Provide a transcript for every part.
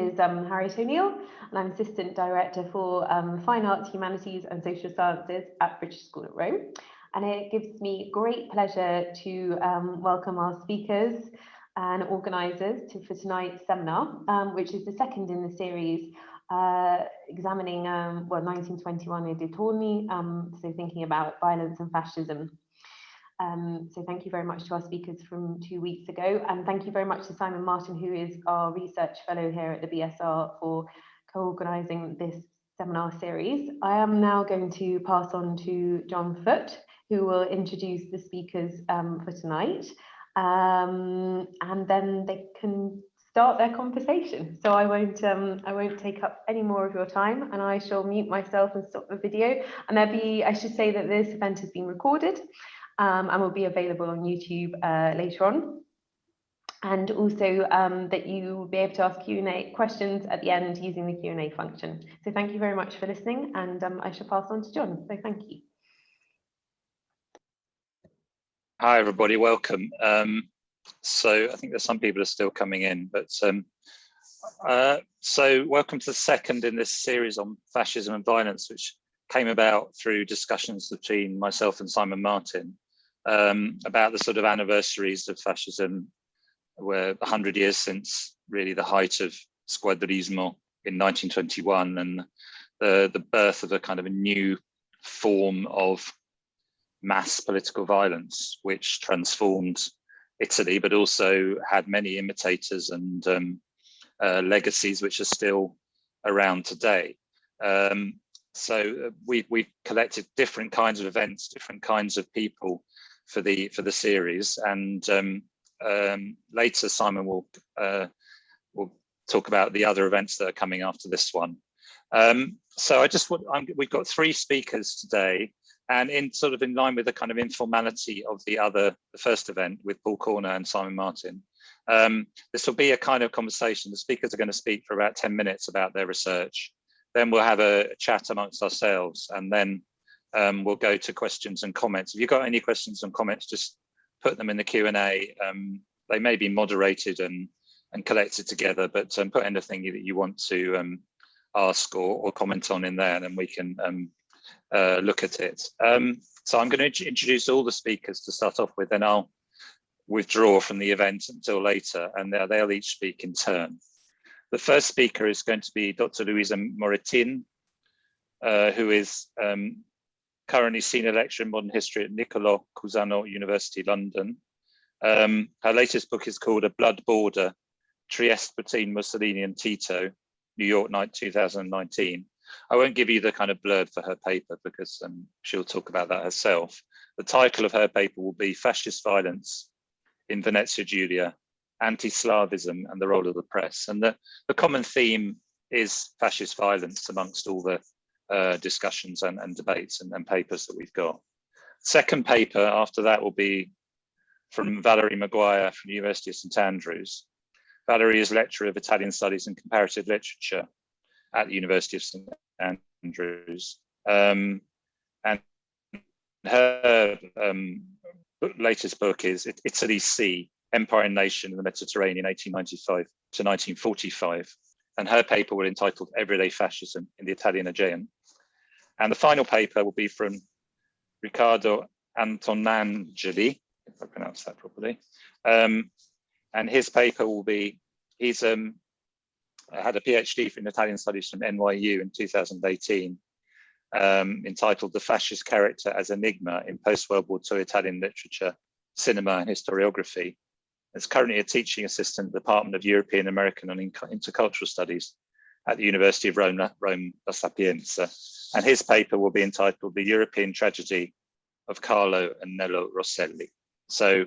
is Harriet O'Neill, and I'm Assistant Director for Fine Arts, Humanities and Social Sciences at British School at Rome. And it gives me great pleasure to welcome our speakers and organisers for tonight's seminar, which is the second in the series examining 1921 dintorni, so thinking about violence and fascism. So thank you very much to our speakers from 2 weeks ago, and thank you very much to Simon Martin, who is our research fellow here at the BSR, for co-organising this seminar series. I am now going to pass on to John Foote, who will introduce the speakers for tonight, and then they can start their conversation. So I won't take up any more of your time, and I shall mute myself and stop the video. And I should say that this event has been recorded and will be available on YouTube later on. And also that you will be able to ask Q&A questions at the end using the Q&A function. So thank you very much for listening, and I shall pass on to John. So thank you. Hi everybody, welcome. So I think there's some people are still coming in, but so welcome to the second in this series on fascism and violence, which came about through discussions between myself and Simon Martin about the sort of anniversaries of fascism. We're 100 years since really the height of squadrismo in 1921 and the birth of a kind of a new form of mass political violence, which transformed Italy, but also had many imitators and legacies which are still around today. So we collected different kinds of events, different kinds of people for the series, and later Simon will talk about the other events that are coming after this one. So we've got three speakers today. And in line with the kind of informality of the first event with Paul Corner and Simon Martin, this will be a kind of conversation. The speakers are going to speak for about 10 minutes about their research. Then we'll have a chat amongst ourselves, and then we'll go to questions and comments. If you've got any questions and comments, just put them in the Q&A. They may be moderated and collected together, but put anything that you want to ask or comment on in there, and then we can look at it. So I'm going to introduce all the speakers to start off with, then I'll withdraw from the event until later, and they'll each speak in turn. The first speaker is going to be Dr. Louisa Moritin, who is currently Senior Lecturer in Modern History at Niccolò, Cusano University, London. Her latest book is called A Blood Border, Trieste Between Mussolini and Tito, New York, 2019. I won't give you the kind of blurb for her paper because she'll talk about that herself. The title of her paper will be Fascist Violence in Venezia Giulia, Anti-Slavism and the Role of the Press. And the common theme is fascist violence amongst all the discussions and debates and papers that we've got. Second paper after that will be from Valerie McGuire from the University of St Andrews. Valerie is Lecturer of Italian Studies and Comparative Literature at the University of St Andrews, and her latest book is Italy's Sea, Empire and Nation in the Mediterranean, 1895 to 1945, and her paper was entitled Everyday Fascism in the Italian Aegean. And the final paper will be from Riccardo Antonangeli, if I pronounce that properly, and his paper will be, he's had a PhD in Italian Studies from NYU in 2018, entitled The Fascist Character as Enigma in Post-World War II Italian Literature, Cinema and Historiography. It's currently a teaching assistant at the Department of European, American and Intercultural Studies at the University of Rome, La Sapienza. And his paper will be entitled The European Tragedy of Carlo and Nello Rosselli. So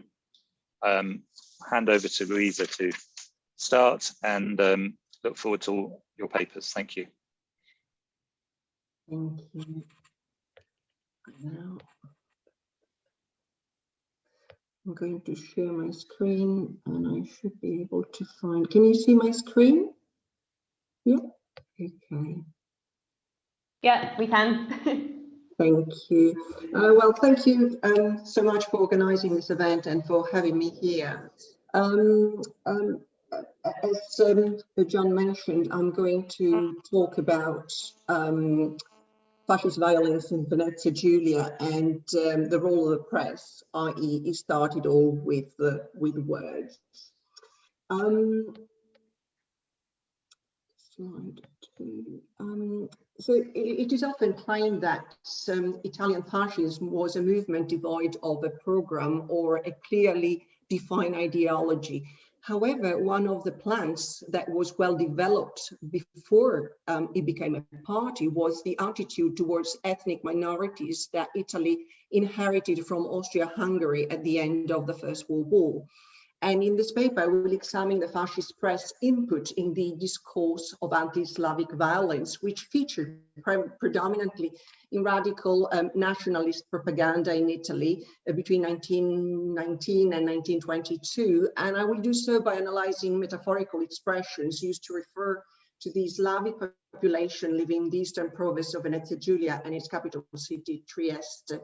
hand over to Luisa to start, and look forward to all your papers. Thank you. Thank you. Now I'm going to share my screen, and I should be able to find. Can you see my screen? Yeah. Okay. Yeah, we can. Thank you. Well, thank you so much for organising this event and for having me here. as John mentioned, I'm going to talk about fascist violence in Venezia Giulia and the role of the press, i.e. it started all with words. Slide 2. So it is often claimed that Italian fascism was a movement devoid of a program or a clearly defined ideology. However, one of the plans that was well developed before it became a party was the attitude towards ethnic minorities that Italy inherited from Austria-Hungary at the end of the First World War. And in this paper, I will examine the fascist press input in the discourse of anti-Slavic violence, which featured predominantly in radical nationalist propaganda in Italy between 1919 and 1922. And I will do so by analyzing metaphorical expressions used to refer to the Slavic population living in the eastern province of Venezia Giulia and its capital city, Trieste.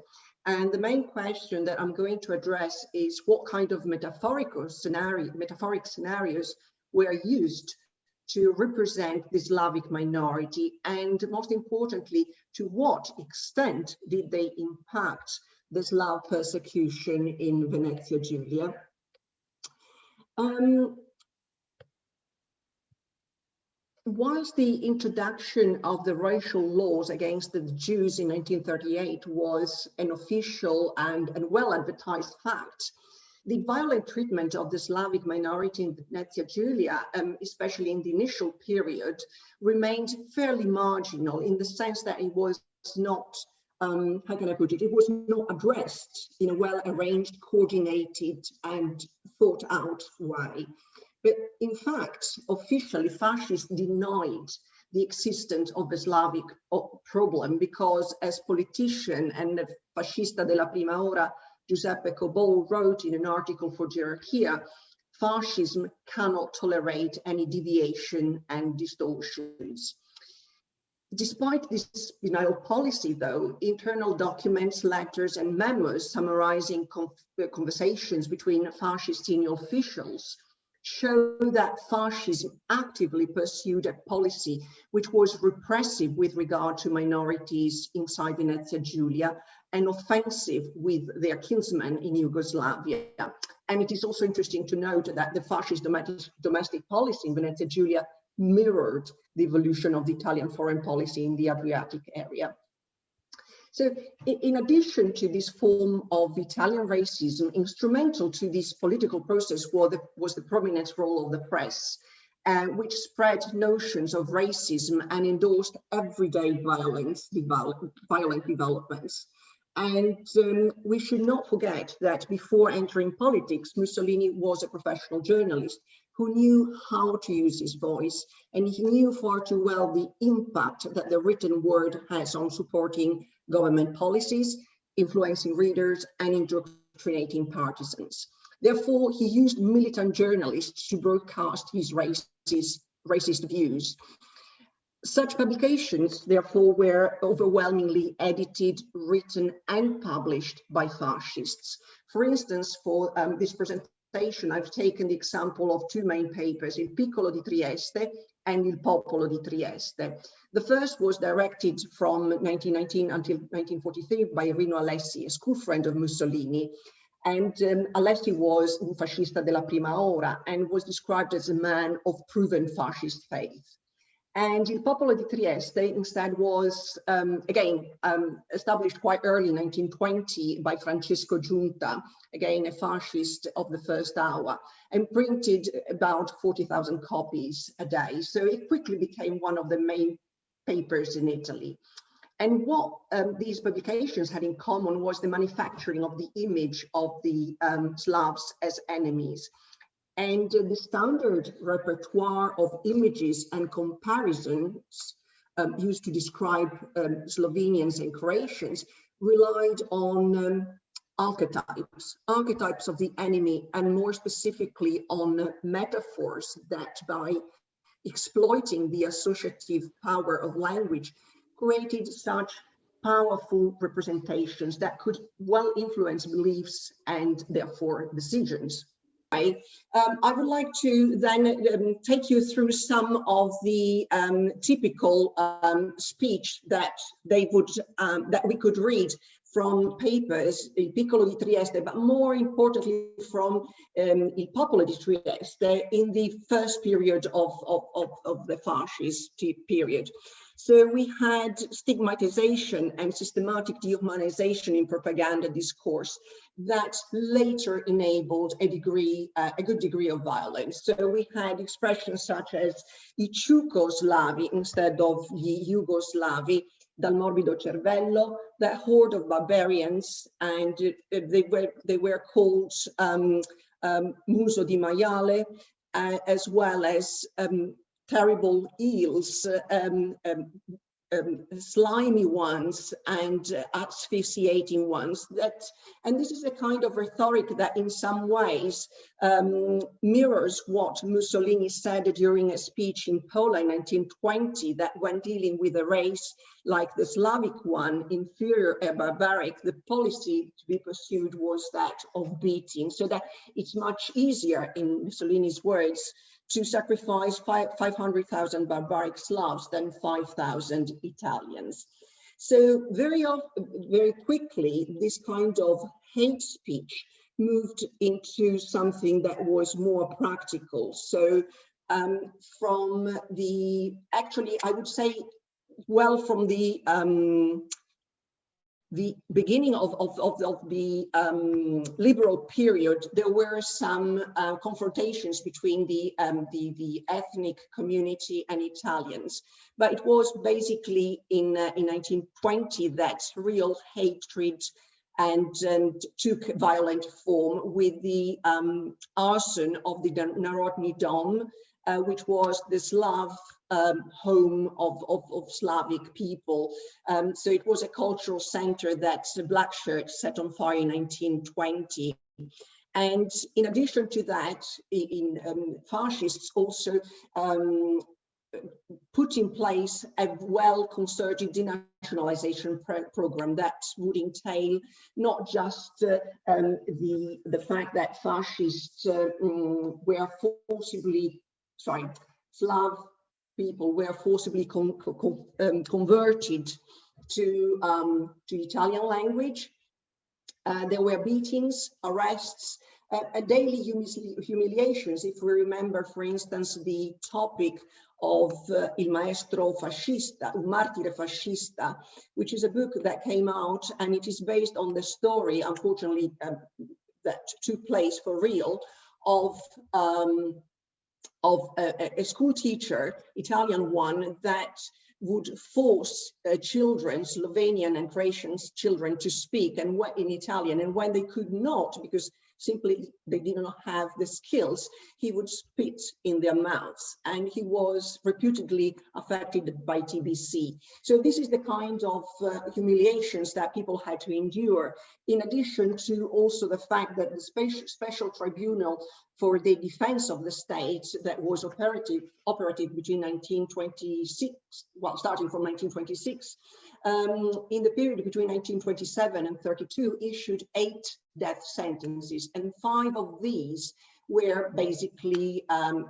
And the main question that I'm going to address is what kind of metaphoric scenarios were used to represent the Slavic minority, and most importantly, to what extent did they impact the Slav persecution in Venezia Giulia. Whilst the introduction of the racial laws against the Jews in 1938 was an official and well-advertised fact, the violent treatment of the Slavic minority in Venezia Giulia, especially in the initial period, remained fairly marginal in the sense that it was not, how can I put it, it was not addressed in a well-arranged, coordinated and thought out way. But in fact, officially, fascists denied the existence of the Slavic problem because, as politician and fascista della prima ora, Giuseppe Cobol wrote in an article for Gerarchia, fascism cannot tolerate any deviation and distortions. Despite this denial policy, though, internal documents, letters, and memos summarizing conversations between fascist senior officials show that fascism actively pursued a policy which was repressive with regard to minorities inside Venezia Giulia and offensive with their kinsmen in Yugoslavia. And it is also interesting to note that the fascist domestic policy in Venezia Giulia mirrored the evolution of the Italian foreign policy in the Adriatic area. So in addition to this form of Italian racism, instrumental to this political process was the prominent role of the press, which spread notions of racism and endorsed everyday violent developments. And we should not forget that before entering politics, Mussolini was a professional journalist who knew how to use his voice, and he knew far too well the impact that the written word has on supporting government policies, influencing readers, and indoctrinating partisans. Therefore, he used militant journalists to broadcast his racist views. Such publications, therefore, were overwhelmingly edited, written, and published by fascists. For instance, for this presentation, I've taken the example of two main papers, Il Piccolo di Trieste and Il Popolo di Trieste. The first was directed from 1919 until 1943 by Rino Alessi, a school friend of Mussolini. And Alessi was un fascista della prima ora and was described as a man of proven fascist faith. And Il Popolo di Trieste instead was, again, established quite early, 1920, by Francesco Giunta, again, a fascist of the first hour, and printed about 40,000 copies a day. So it quickly became one of the main papers in Italy. And what these publications had in common was the manufacturing of the image of the Slavs as enemies. And the standard repertoire of images and comparisons used to describe Slovenians and Croatians relied on archetypes of the enemy, and more specifically on metaphors that, by exploiting the associative power of language, created such powerful representations that could well influence beliefs and therefore decisions. I would like to then take you through some of the typical speech that they would that we could read from papers, Il Piccolo di Trieste, but more importantly from Il Popolo di Trieste in the first period of the fascist period. So we had stigmatization and systematic dehumanization in propaganda discourse that later enabled a good degree of violence. So we had expressions such as I Ciukoslavi instead of the Jugoslavi, dal morbido cervello, that horde of barbarians, and they were called muso di maiale, as well as terrible eels, slimy ones and asphyxiating ones. And this is a kind of rhetoric that in some ways mirrors what Mussolini said during a speech in Poland in 1920, that when dealing with a race like the Slavic one, inferior and barbaric, the policy to be pursued was that of beating, so that it's much easier, in Mussolini's words, to sacrifice 500,000 barbaric Slavs than 5,000 Italians. So very quickly, this kind of hate speech moved into something that was more practical. So from the, actually, I would say, well, from the beginning of the liberal period, there were some confrontations between the ethnic community and Italians. But it was basically in 1920 that real hatred and took violent form with the arson of the Narodni Dom, which was the Slav home of Slavic people. So it was a cultural center that the black shirts set on fire in 1920. And in addition to that, fascists also put in place a well-concerted denationalization program that would entail not just the fact that fascists were forcibly, Slav people were forcibly converted to Italian language. There were beatings, arrests, daily humiliations. If we remember, for instance, the topic of Il Maestro Fascista, Un Martire Fascista, which is a book that came out, and it is based on the story, unfortunately, that took place for real, of a school teacher, Italian one, that would force children, Slovenian and Croatian children, to speak and in Italian, and when they could not, because simply they did not have the skills, he would spit in their mouths, and he was reputedly affected by TBC. So this is the kind of humiliations that people had to endure, in addition to also the fact that the special tribunal for the defense of the state that was operative between 1926, well, starting from 1926, in the period between 1927 and 32, issued 8 death sentences, and 5 of these were basically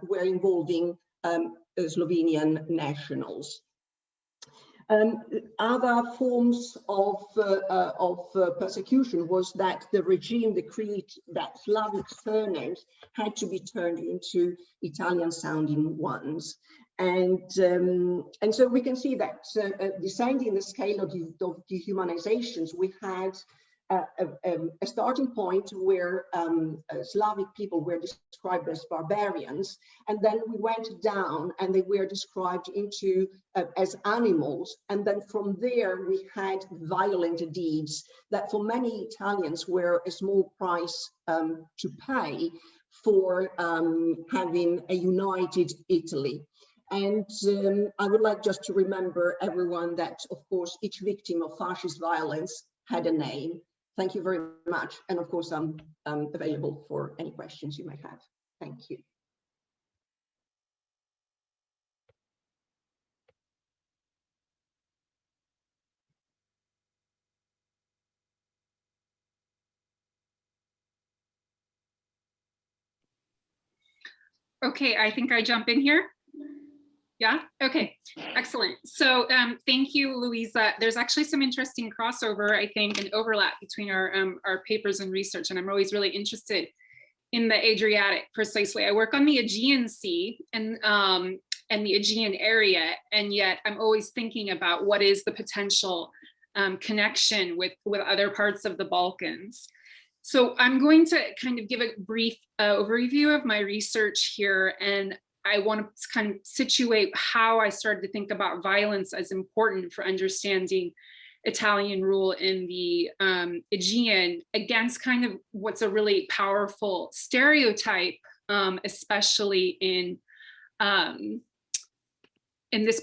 were involving Slovenian nationals. Other forms of persecution was that the regime decreed that Slavic surnames had to be turned into Italian-sounding ones. And so we can see that descending the scale of dehumanizations, we had a starting point where Slavic people were described as barbarians, and then we went down and they were described into as animals, and then from there we had violent deeds that for many Italians were a small price to pay for having a united Italy. And I would like just to remember everyone that, of course, each victim of fascist violence had a name. Thank you very much. And of course, I'm available for any questions you may have. Thank you. Okay, I think I jump in here. Yeah, okay, excellent. So thank you, Louisa. There's actually some interesting crossover, I think, and overlap between our papers and research, and I'm always really interested in the Adriatic, precisely. I work on the Aegean Sea and the Aegean area, and yet I'm always thinking about what is the potential connection with other parts of the Balkans. So I'm going to kind of give a brief overview of my research here, and I want to kind of situate how I started to think about violence as important for understanding Italian rule in the Aegean against kind of what's a really powerful stereotype, especially in this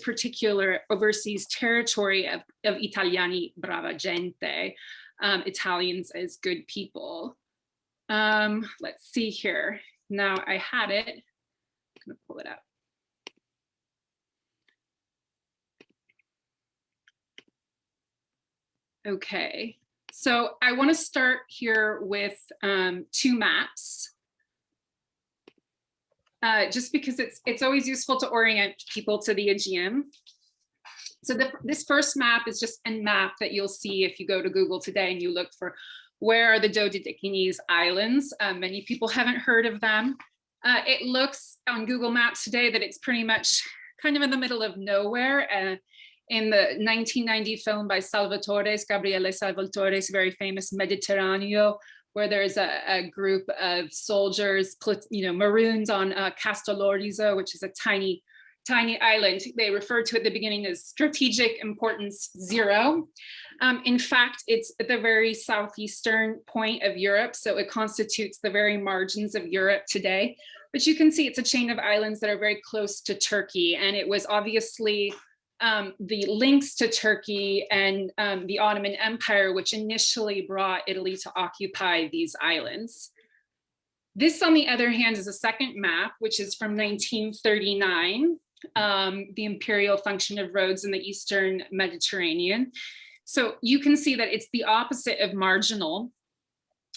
particular overseas territory of Italiani brava gente, Italians as good people. Let's see here. Now I had it. I'm gonna pull it up. Okay, so I want to start here with two maps, just because it's always useful to orient people to the Aegean. So this first map is just a map that you'll see if you go to Google today and you look for where are the Dodecanese Islands. Many people haven't heard of them. It looks on Google Maps today that it's pretty much kind of in the middle of nowhere. In the 1990 film by Gabriele Salvatore's very famous Mediterraneo, where there's a group of soldiers, marooned on Castellorizo, which is a tiny island. They refer to at the beginning as strategic importance 0. In fact, it's at the very southeastern point of Europe, so it constitutes the very margins of Europe today. But you can see it's a chain of islands that are very close to Turkey, and it was obviously the links to Turkey and the Ottoman Empire, which initially brought Italy to occupy these islands. This, on the other hand, is a second map, which is from 1939, the imperial function of roads in the Eastern Mediterranean. So you can see that it's the opposite of marginal.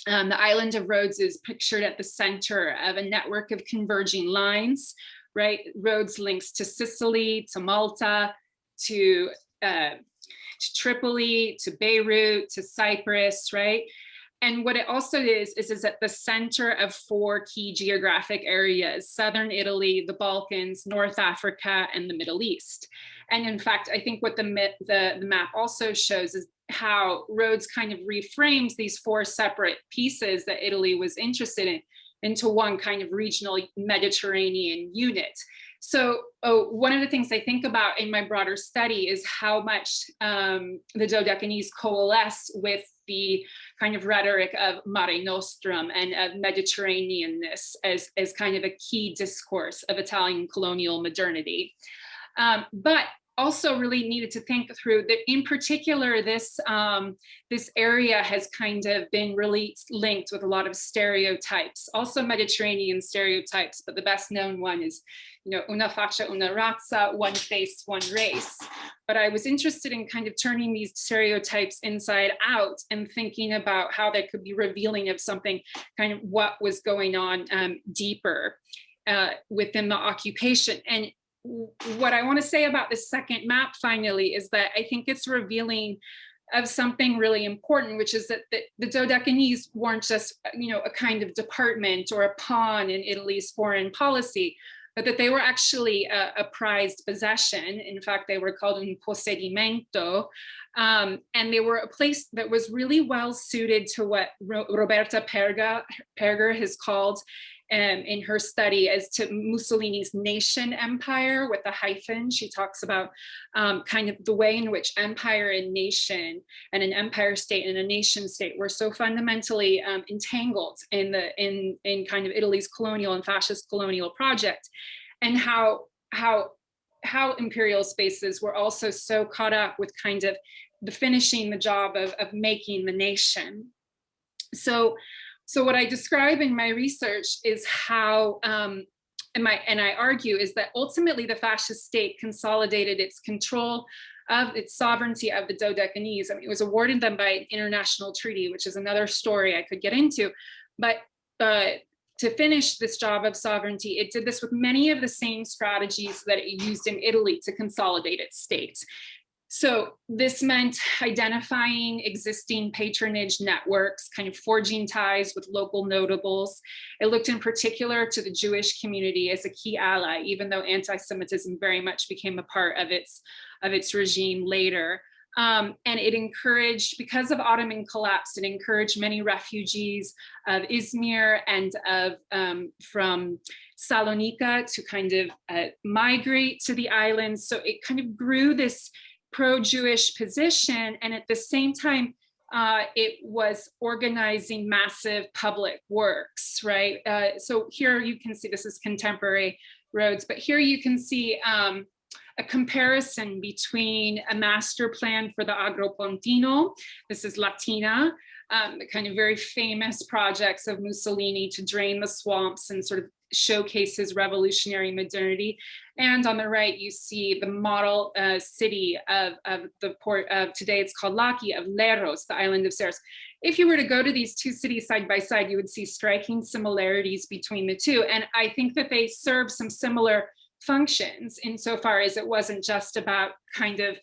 The island of Rhodes is pictured at the center of a network of converging lines, right? Rhodes links to Sicily, to Malta, to Tripoli, to Beirut, to Cyprus, right? And what it also is at the center of 4 key geographic areas: Southern Italy, the Balkans, North Africa, and the Middle East. And in fact, I think what the map also shows is how Rhodes kind of reframes these 4 separate pieces that Italy was interested in into one kind of regional Mediterranean unit. So one of the things I think about in my broader study is how much the Dodecanese coalesce with the kind of rhetoric of Mare Nostrum and of Mediterraneanness as kind of a key discourse of Italian colonial modernity. But also really needed to think through that in particular, this area has kind of been really linked with a lot of stereotypes, also Mediterranean stereotypes, but the best known one is, una faccia, una razza, one face, one race. But I was interested in kind of turning these stereotypes inside out and thinking about how they could be revealing of something, kind of what was going on deeper within the occupation. And what I want to say about this second map finally is that I think it's revealing of something really important, which is that the Dodecanese weren't just, a kind of department or a pawn in Italy's foreign policy, but that they were actually a prized possession. In fact, they were called un possedimento, and they were a place that was really well suited to what Roberta Perger has called in her study as to Mussolini's nation empire with a hyphen. She talks about kind of the way in which empire and nation and an empire state and a nation state were so fundamentally entangled in kind of Italy's colonial and fascist colonial project, and how imperial spaces were also so caught up with kind of finishing the job of making the nation. So what I describe in my research is how, and I argue, is that ultimately the fascist state consolidated its control of its sovereignty of the Dodecanese. I mean, it was awarded them by an international treaty, which is another story I could get into. But to finish this job of sovereignty, it did this with many of the same strategies that it used in Italy to consolidate its state. So this meant identifying existing patronage networks, kind of forging ties with local notables. It looked in particular to the Jewish community as a key ally, even though anti-Semitism very much became a part of its regime later. And it encouraged, because of Ottoman collapse, it encouraged many refugees of Izmir and from Salonika to kind of migrate to the islands. So it kind of grew this pro-Jewish position, and at the same time, it was organizing massive public works, right? So here you can see, this is contemporary roads, but here you can see a comparison between a master plan for the Agropontino, this is Latina, the kind of very famous projects of Mussolini to drain the swamps and sort of showcase his revolutionary modernity. And on the right, you see the model city of the port of, today it's called Laki, of Leros, the island of Serres. If you were to go to these two cities side by side, you would see striking similarities between the two. And I think that they serve some similar functions insofar as it wasn't just about kind of,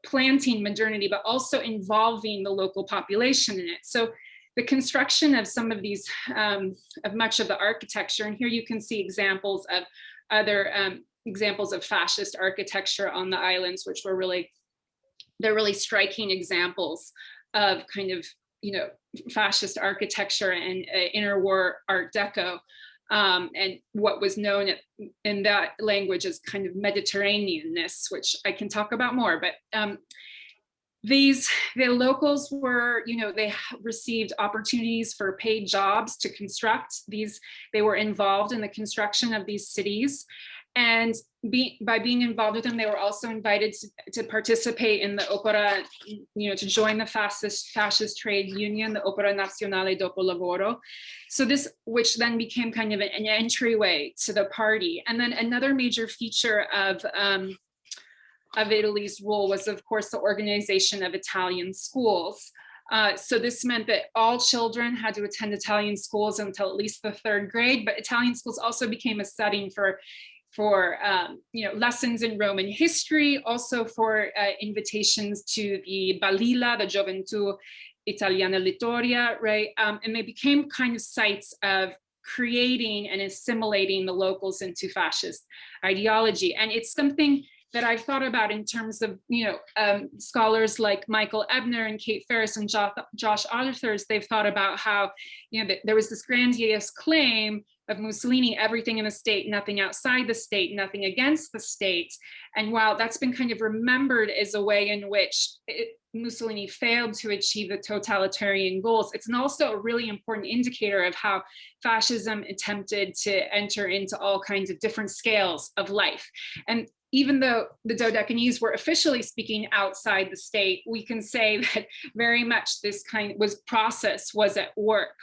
planting modernity, but also involving the local population in it. So the construction of some of these, of much of the architecture, and here you can see examples of other examples of fascist architecture on the islands, which were they're really striking examples of kind of, fascist architecture and interwar Art Deco. And what was known in that language as kind of Mediterraneanness, which I can talk about more, but the locals were, they received opportunities for paid jobs to construct these. They were involved in the construction of these cities. And by being involved with them, they were also invited to participate in the Opera, to join the fascist trade union, the Opera Nazionale Dopo Lavoro. So this, which then became kind of an entryway to the party. And then another major feature of Italy's role was, of course, the organization of Italian schools. So this meant that all children had to attend Italian schools until at least the 3rd grade, but Italian schools also became a setting for lessons in Roman history, also for invitations to the Balilla, the Gioventù Italiana Littoria, right? And they became kind of sites of creating and assimilating the locals into fascist ideology. And it's something that I've thought about in terms of, scholars like Michael Ebner and Kate Ferris and Josh Arthurs. They've thought about how, there was this grandiose claim of Mussolini, everything in the state, nothing outside the state, nothing against the state. And while that's been kind of remembered as a way in which Mussolini failed to achieve the totalitarian goals, it's also a really important indicator of how fascism attempted to enter into all kinds of different scales of life. And even though the Dodecanese were officially speaking outside the state, we can say that very much this process was at work.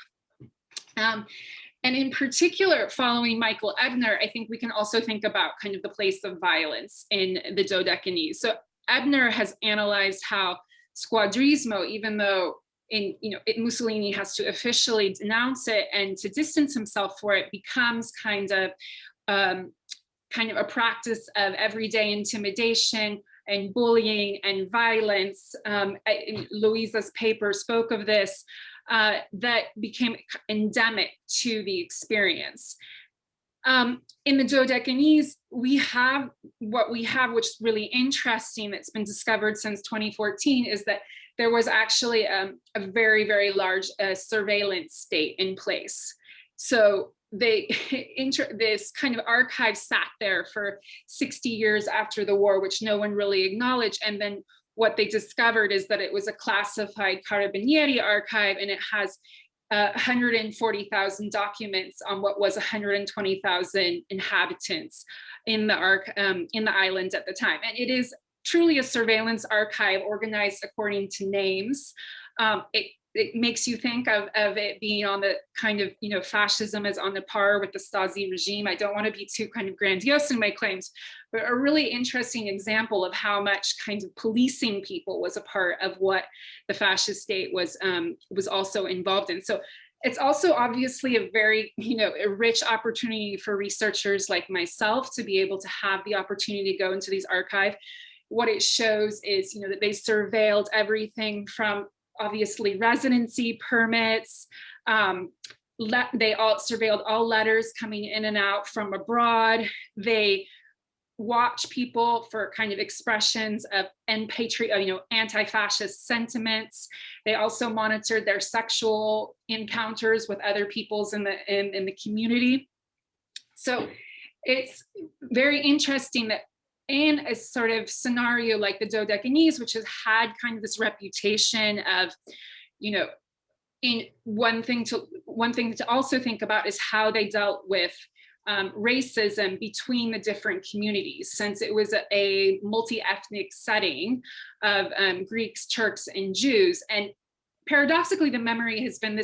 And in particular, following Michael Ebner, I think we can also think about kind of the place of violence in the Dodecanese. So Ebner has analyzed how squadrismo, even though Mussolini has to officially denounce it and to distance himself for it, becomes kind of a practice of everyday intimidation and bullying and violence. Louisa's paper spoke of this. That became endemic to the experience. In the Dodecanese, we have what we have, which is really interesting, that's been discovered since 2014, is that there was actually a very, very large surveillance state in place. So this kind of archive sat there for 60 years after the war, which no one really acknowledged. And then what they discovered is that it was a classified Carabinieri Archive, and it has 140,000 documents on what was 120,000 inhabitants in the island at the time. And it is truly a surveillance archive organized according to names. It makes you think of it being on the kind of, fascism is on the par with the Stasi regime. I don't want to be too kind of grandiose in my claims, but a really interesting example of how much kind of policing people was a part of what the fascist state was also involved in. So It's also obviously a very, a rich opportunity for researchers like myself to be able to have the opportunity to go into these archives. What it shows is, that they surveilled everything from obviously residency permits. They all surveilled all letters coming in and out from abroad. They watch people for kind of expressions of anti-fascist sentiments. They also monitored their sexual encounters with other peoples in the community. So it's very interesting that in a sort of scenario like the Dodecanese, which has had kind of this reputation of, in one thing to also think about is how they dealt with racism between the different communities, since it was a multi-ethnic setting of Greeks, Turks, and Jews. And paradoxically, the memory has been,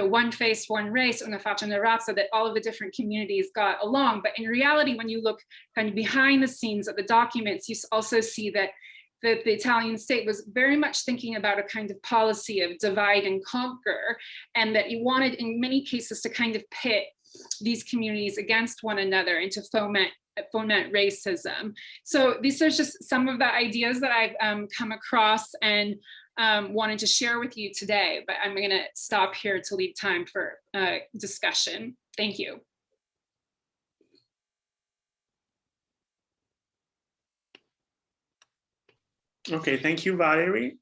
one face, one race, una faccia, una razza, that all of the different communities got along. But in reality, when you look kind of behind the scenes of the documents, you also see that the Italian state was very much thinking about a kind of policy of divide and conquer, and that it wanted, in many cases, to kind of pit these communities against one another and to foment racism. So these are just some of the ideas that I've come across and wanted to share with you today, but I'm going to stop here to leave time for discussion. Thank you. Okay, thank you, Valerie.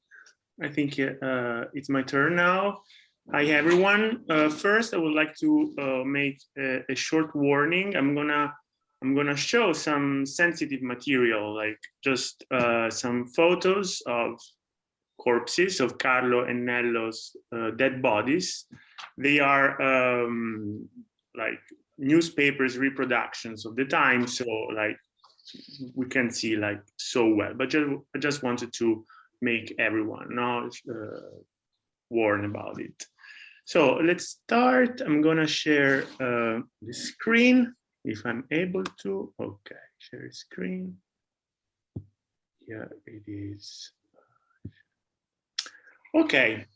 I think it's my turn now. Hi, everyone. First, I would like to make a short warning. I'm gonna show some sensitive material, like just some photos of corpses of Carlo and Nello's dead bodies. They are like newspapers reproductions of the time, so like we can see like so well. But I just wanted to make everyone warn about it. So let's start. I'm gonna share the screen if I'm able to. Okay, share screen. Yeah, it is. Okay,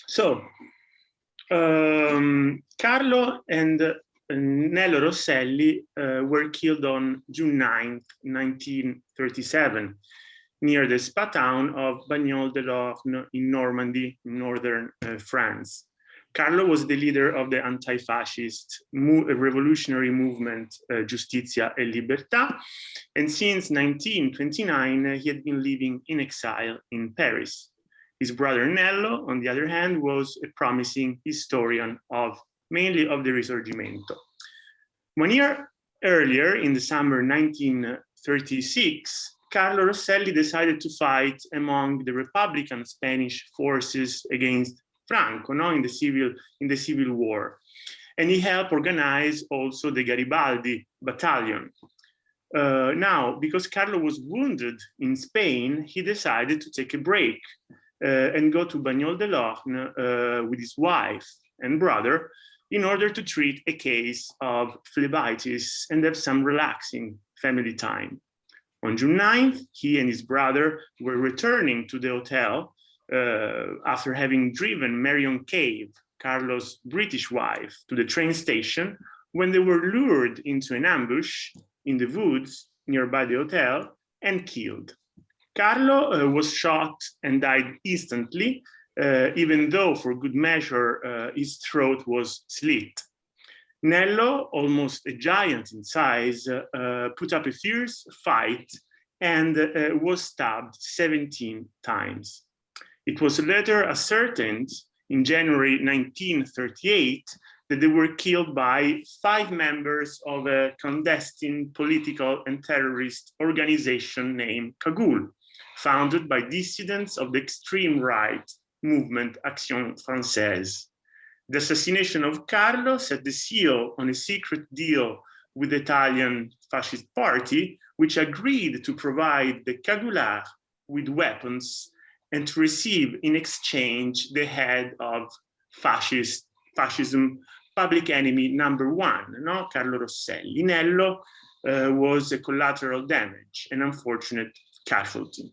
so Carlo and Nello Rosselli were killed on June 9th, 1937, near the spa town of Bagnols-de-l'Orne in Normandy, northern France. Carlo was the leader of the anti-fascist revolutionary movement Giustizia e Libertà, and since 1929 he had been living in exile in Paris. His brother Nello, on the other hand, was a promising historian mainly of the Risorgimento. 1 year earlier, in the summer 1936, Carlo Rosselli decided to fight among the Republican Spanish forces against Franco, in the civil war, and he helped organize also the Garibaldi battalion. Now, because Carlo was wounded in Spain, he decided to take a break and go to Bagnols-de-l'Orne with his wife and brother in order to treat a case of phlebitis and have some relaxing family time. On June 9th, he and his brother were returning to the hotel after having driven Marion Cave, Carlo's British wife, to the train station when they were lured into an ambush in the woods nearby the hotel and killed. Carlo was shot and died instantly, even though for good measure his throat was slit. Nello, almost a giant in size, put up a fierce fight and was stabbed 17 times. It was later ascertained in January 1938 that they were killed by 5 members of a clandestine political and terrorist organization named Cagoule, founded by dissidents of the extreme right movement Action Française. The assassination of Carlo set the seal on a secret deal with the Italian Fascist Party, which agreed to provide the Cagoulard with weapons and to receive in exchange the head of fascism public enemy number 1, Carlo Rosselli. Nello was a collateral damage, an unfortunate casualty.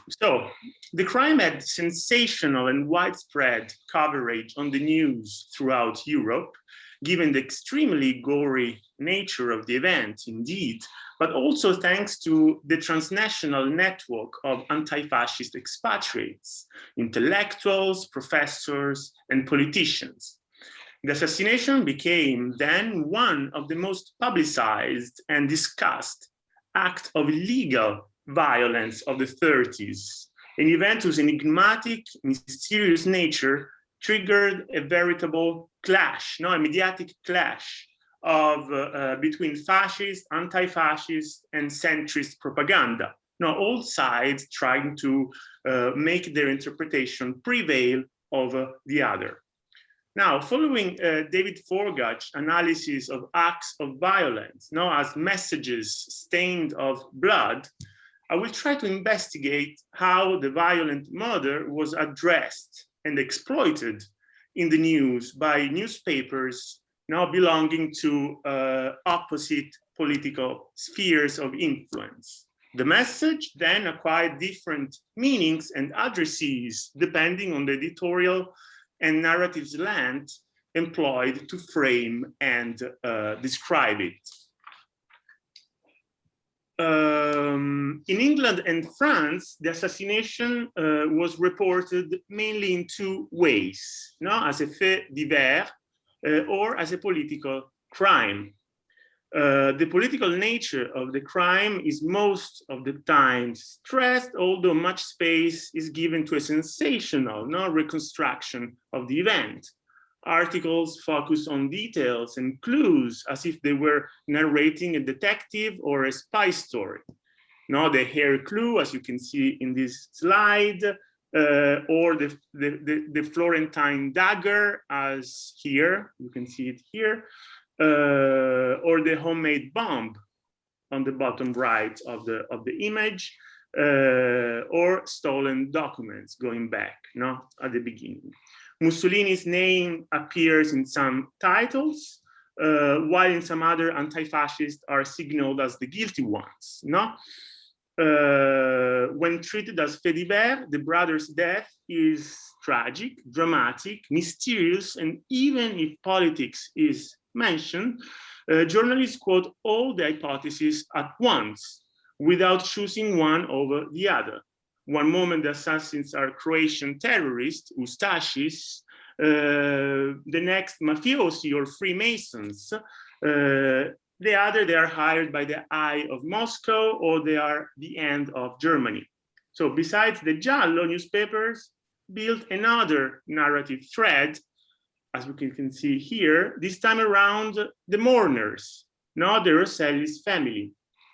So the crime had sensational and widespread coverage on the news throughout Europe, given the extremely gory nature of the event, indeed, but also thanks to the transnational network of anti-fascist expatriates, intellectuals, professors, and politicians. The assassination became then one of the most publicized and discussed acts of illegal violence of the 30s, an event whose enigmatic, mysterious nature triggered a veritable clash, a mediatic clash of between fascist, anti-fascist, and centrist propaganda. All sides trying to make their interpretation prevail over the other. Now, following David Forgat's analysis of acts of violence, as messages stained of blood, I will try to investigate how the violent murder was addressed and exploited in the news by newspapers now belonging to opposite political spheres of influence. The message then acquired different meanings and addresses depending on the editorial and narrative slant employed to frame and describe it. In England and France, the assassination was reported mainly in two ways, as a fait divers or as a political crime. The political nature of the crime is most of the time stressed, although much space is given to a sensational reconstruction of the event. Articles focus on details and clues as if they were narrating a detective or a spy story. The hair clue, as you can see in this slide, or the Florentine dagger, as here, you can see it here, or the homemade bomb on the bottom right of the image, or stolen documents going back at the beginning. Mussolini's name appears in some titles, while in some other anti-fascists are signaled as the guilty ones. When treated as fait divers, the brother's death is tragic, dramatic, mysterious, and even if politics is mentioned, journalists quote all the hypotheses at once without choosing one over the other. One moment the assassins are Croatian terrorists, Ustashis, the next mafiosi or Freemasons, the other they are hired by the eye of Moscow, or they are the end of Germany. So besides the Giallo, newspapers built another narrative thread, as we can see here, this time around the mourners, not the Rosselli's family.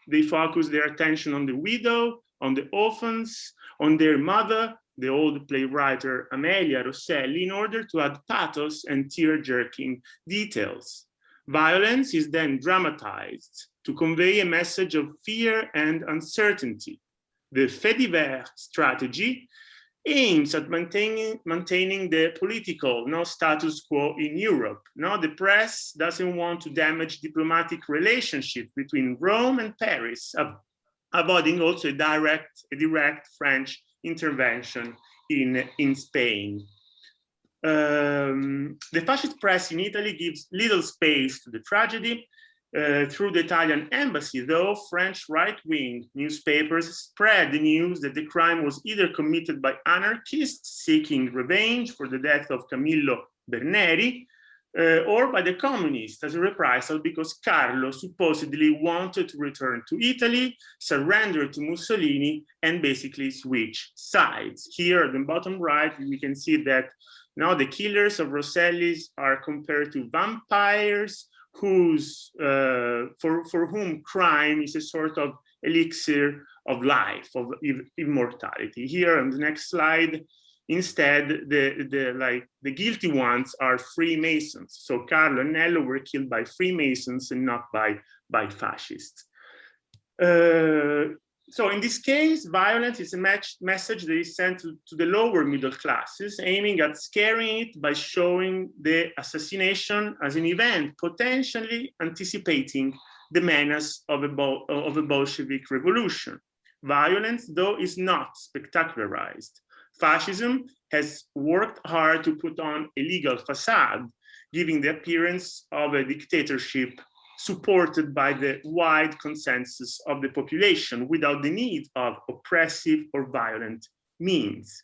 They focus their attention on the widow, on the orphans, on their mother, the old playwright Amelia Rosselli, in order to add pathos and tear-jerking details. Violence is then dramatized to convey a message of fear and uncertainty. The fait divers strategy aims at maintaining the political status quo in Europe. The press doesn't want to damage diplomatic relationship between Rome and Paris, avoiding also a direct French intervention in Spain. The fascist press in Italy gives little space to the tragedy. Through the Italian embassy, though, French right-wing newspapers spread the news that the crime was either committed by anarchists seeking revenge for the death of Camillo Berneri, or by the communists as a reprisal because Carlo supposedly wanted to return to Italy, surrender to Mussolini, and basically switch sides. Here at the bottom right, we can see that now the killers of Rossellis are compared to vampires whose for whom crime is a sort of elixir of life, of immortality. Here on the next slide, instead, the guilty ones are Freemasons. So Carlo and Nello were killed by Freemasons and not by fascists. So in this case, violence is a message that is sent to the lower middle classes, aiming at scaring it by showing the assassination as an event potentially anticipating the menace of a Bolshevik revolution. Violence, though, is not spectacularized. Fascism has worked hard to put on a legal facade, giving the appearance of a dictatorship supported by the wide consensus of the population without the need of oppressive or violent means.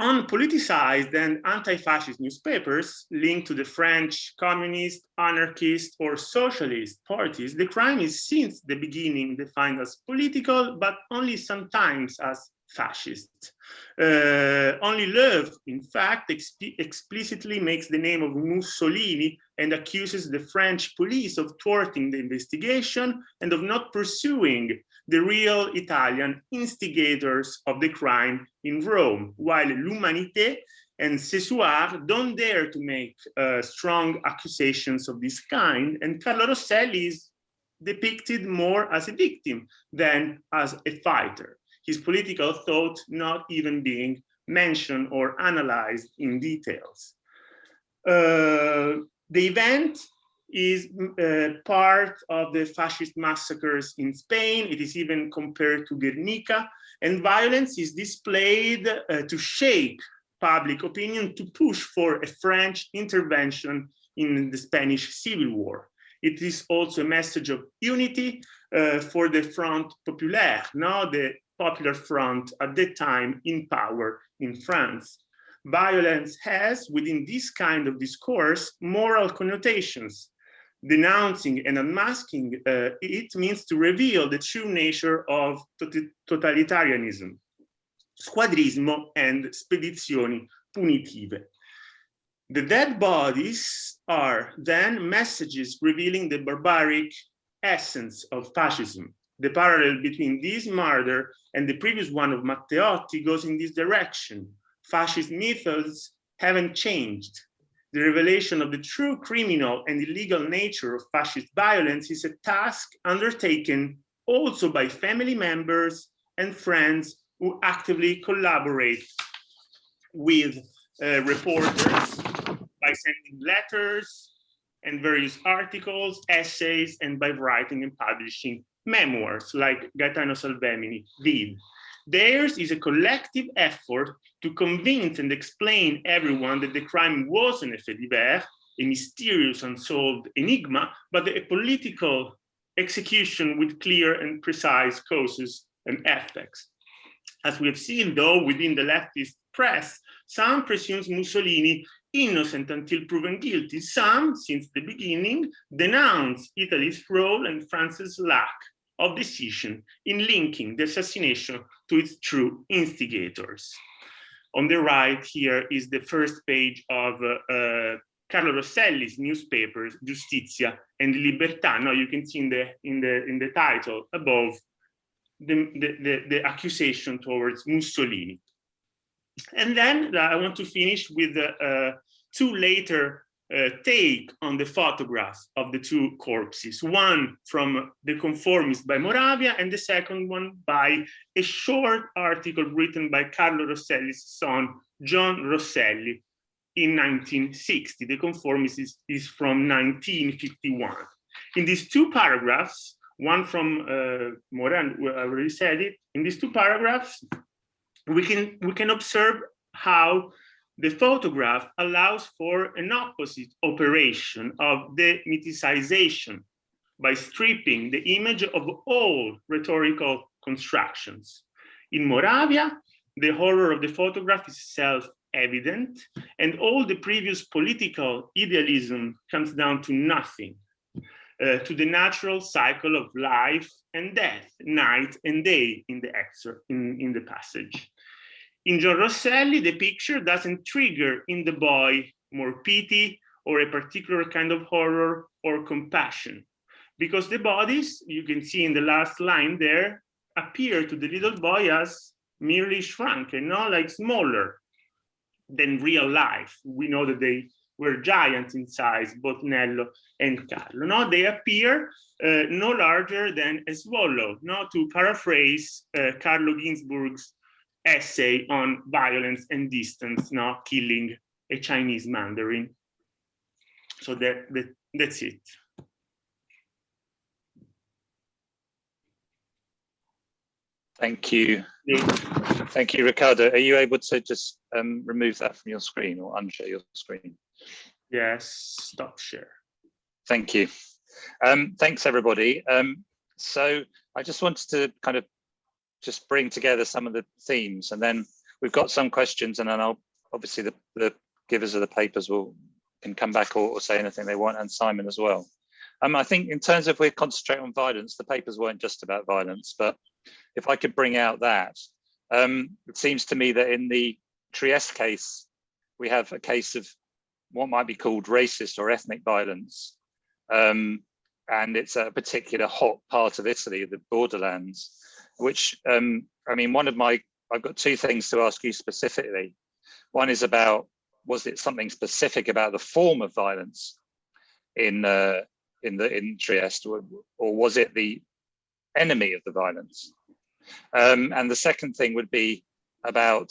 Unpoliticized and anti-fascist newspapers linked to the French communist, anarchist, or socialist parties, the crime is since the beginning defined as political, but only sometimes as fascist. Only Loewe, in fact, explicitly makes the name of Mussolini and accuses the French police of thwarting the investigation and of not pursuing the real Italian instigators of the crime in Rome, while L'Humanité and Ce Soir don't dare to make strong accusations of this kind, and Carlo Rosselli is depicted more as a victim than as a fighter, his political thought not even being mentioned or analyzed in details. The event is part of the fascist massacres in Spain. It is even compared to Guernica, and violence is displayed to shake public opinion, to push for a French intervention in the Spanish Civil War. It is also a message of unity for the Front Populaire, now the Popular Front at the time in power in France. Violence has, within this kind of discourse, moral connotations. Denouncing and unmasking it means to reveal the true nature of totalitarianism, squadrismo and spedizioni punitive. The dead bodies are then messages revealing the barbaric essence of fascism. The parallel between this murder and the previous one of Matteotti goes in this direction. Fascist methods haven't changed. The revelation of the true criminal and illegal nature of fascist violence is a task undertaken also by family members and friends who actively collaborate with reporters by sending letters and various articles, essays, and by writing and publishing memoirs like Gaetano Salvemini did. Theirs is a collective effort to convince and explain everyone that the crime wasn't a fait divers, a mysterious unsolved enigma, but a political execution with clear and precise causes and effects. As we have seen, though, within the leftist press, some presumes Mussolini innocent until proven guilty. Some, since the beginning, denounce Italy's role and France's lack of decision in linking the assassination to its true instigators. On the right here is the first page of Carlo Rosselli's newspapers, Giustizia and Libertà. Now you can see in the title above the accusation towards Mussolini. And then I want to finish with two later take on the photographs of the two corpses, one from The Conformist by Moravia and the second one by a short article written by Carlo Rosselli's son, John Rosselli, in 1960. The Conformist is from 1951. In these two paragraphs, one from Moran, I already said it, in these two paragraphs, we can observe how the photograph allows for an opposite operation of demythicization by stripping the image of all rhetorical constructions. In Moravia, the horror of the photograph is self-evident, and all the previous political idealism comes down to nothing, to the natural cycle of life and death, night and day in the excerpt, in the passage. In John Rosselli, the picture doesn't trigger in the boy more pity or a particular kind of horror or compassion, because the bodies, you can see in the last line there, appear to the little boy as merely shrunken, not like smaller than real life. We know that they were giants in size, both Nello and Carlo. No, they appear no larger than a swallow, no, to paraphrase Carlo Ginzburg's essay on violence and distance, not killing a Chinese Mandarin. So that's it. Thank you. Thank you, Riccardo. Are you able to just remove that from your screen or unshare your screen? Yes, stop share. Thank you. Thanks, everybody. So I just wanted to kind of just bring together some of the themes, and then we've got some questions, and then I'll obviously the givers of the papers can come back or say anything they want, and Simon as well. I think in terms of we're concentrating on violence, the papers weren't just about violence, but if I could bring out that, it seems to me that in the Trieste case, we have a case of what might be called racist or ethnic violence. And it's a particular hot part of Italy, the borderlands, which, I mean, I've got two things to ask you specifically. One is about, was it something specific about the form of violence in Trieste, or was it the enemy of the violence? And the second thing would be about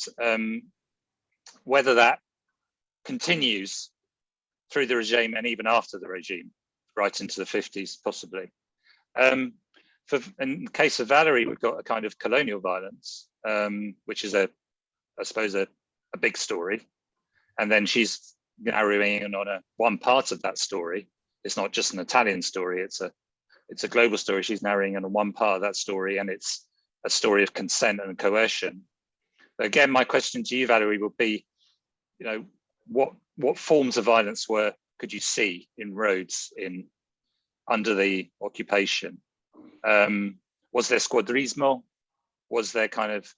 whether that continues through the regime and even after the regime, right into the 50s, possibly. In the case of Valerie, we've got a kind of colonial violence, which is I suppose a big story. And then she's narrowing in on one part of that story. It's not just an Italian story, it's a global story. She's narrowing in on one part of that story, and it's a story of consent and coercion. But again, my question to you, Valerie, would be, you know, what forms of violence could you see in Rhodes under the occupation? Was there squadrismo? Was there kind of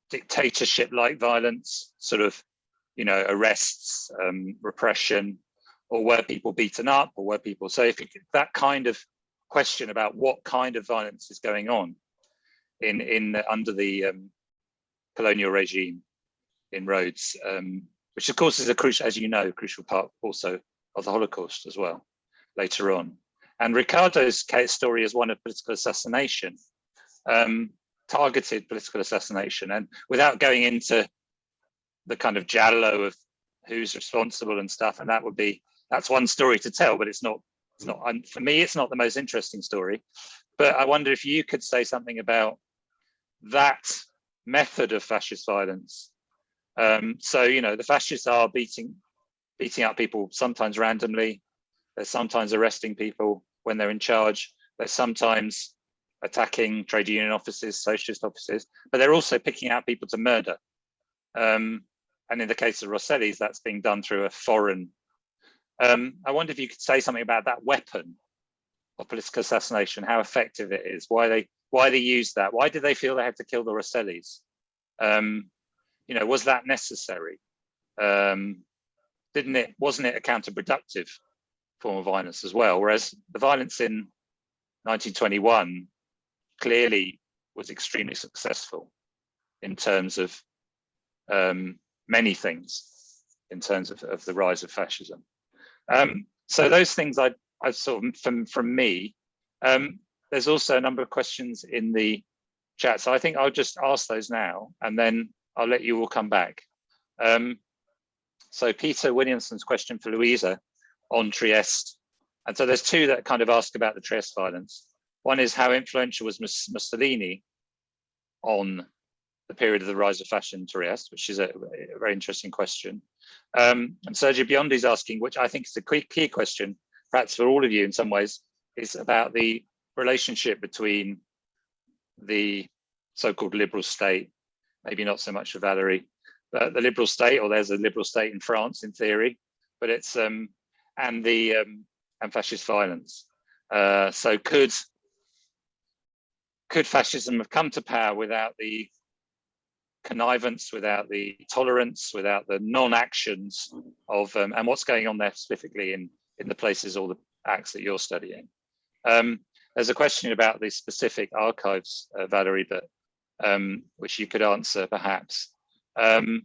dictatorship-like violence, sort of, you know, arrests, repression, or were people beaten up, or were people? So if that kind of question about what kind of violence is going on under the colonial regime in Rhodes, which of course is a crucial, as you know, crucial part also of the Holocaust as well later on. And Riccardo's case story is one of political assassination, targeted political assassination. And without going into the kind of giallo of who's responsible and stuff, and that's one story to tell, but it's not, for me, it's not the most interesting story. But I wonder if you could say something about that method of fascist violence. So, you know, the fascists are beating up people, sometimes randomly. They're sometimes arresting people when they're in charge. They're sometimes attacking trade union offices, socialist offices, but they're also picking out people to murder. And in the case of Rosselli's, that's being done through a foreign. I wonder if you could say something about that weapon of political assassination, how effective it is, why they use that, why did they feel they had to kill the Rosselli's? You know, was that necessary? Wasn't it a counterproductive form of violence as well? Whereas the violence in 1921 clearly was extremely successful in terms of many things, in terms of the rise of fascism. So those things I sort of, from me, there's also a number of questions in the chat. So I think I'll just ask those now, and then I'll let you all come back. So Peter Williamson's question for Luisa on Trieste. And so there's two that kind of ask about the Trieste violence. One is, how influential was Mussolini on the period of the rise of fascism in Trieste, which is a very interesting question. And Sergio Biondi's asking, which I think is a key question, perhaps for all of you in some ways, is about the relationship between the so-called liberal state, maybe not so much for Valerie, the liberal state, or there's a liberal state in France in theory, but it's and fascist violence. So could fascism have come to power without the connivance, without the tolerance, without the non-actions of and what's going on there specifically in the places or the acts that you're studying? There's a question about the specific archives, Valerie, that which you could answer perhaps. And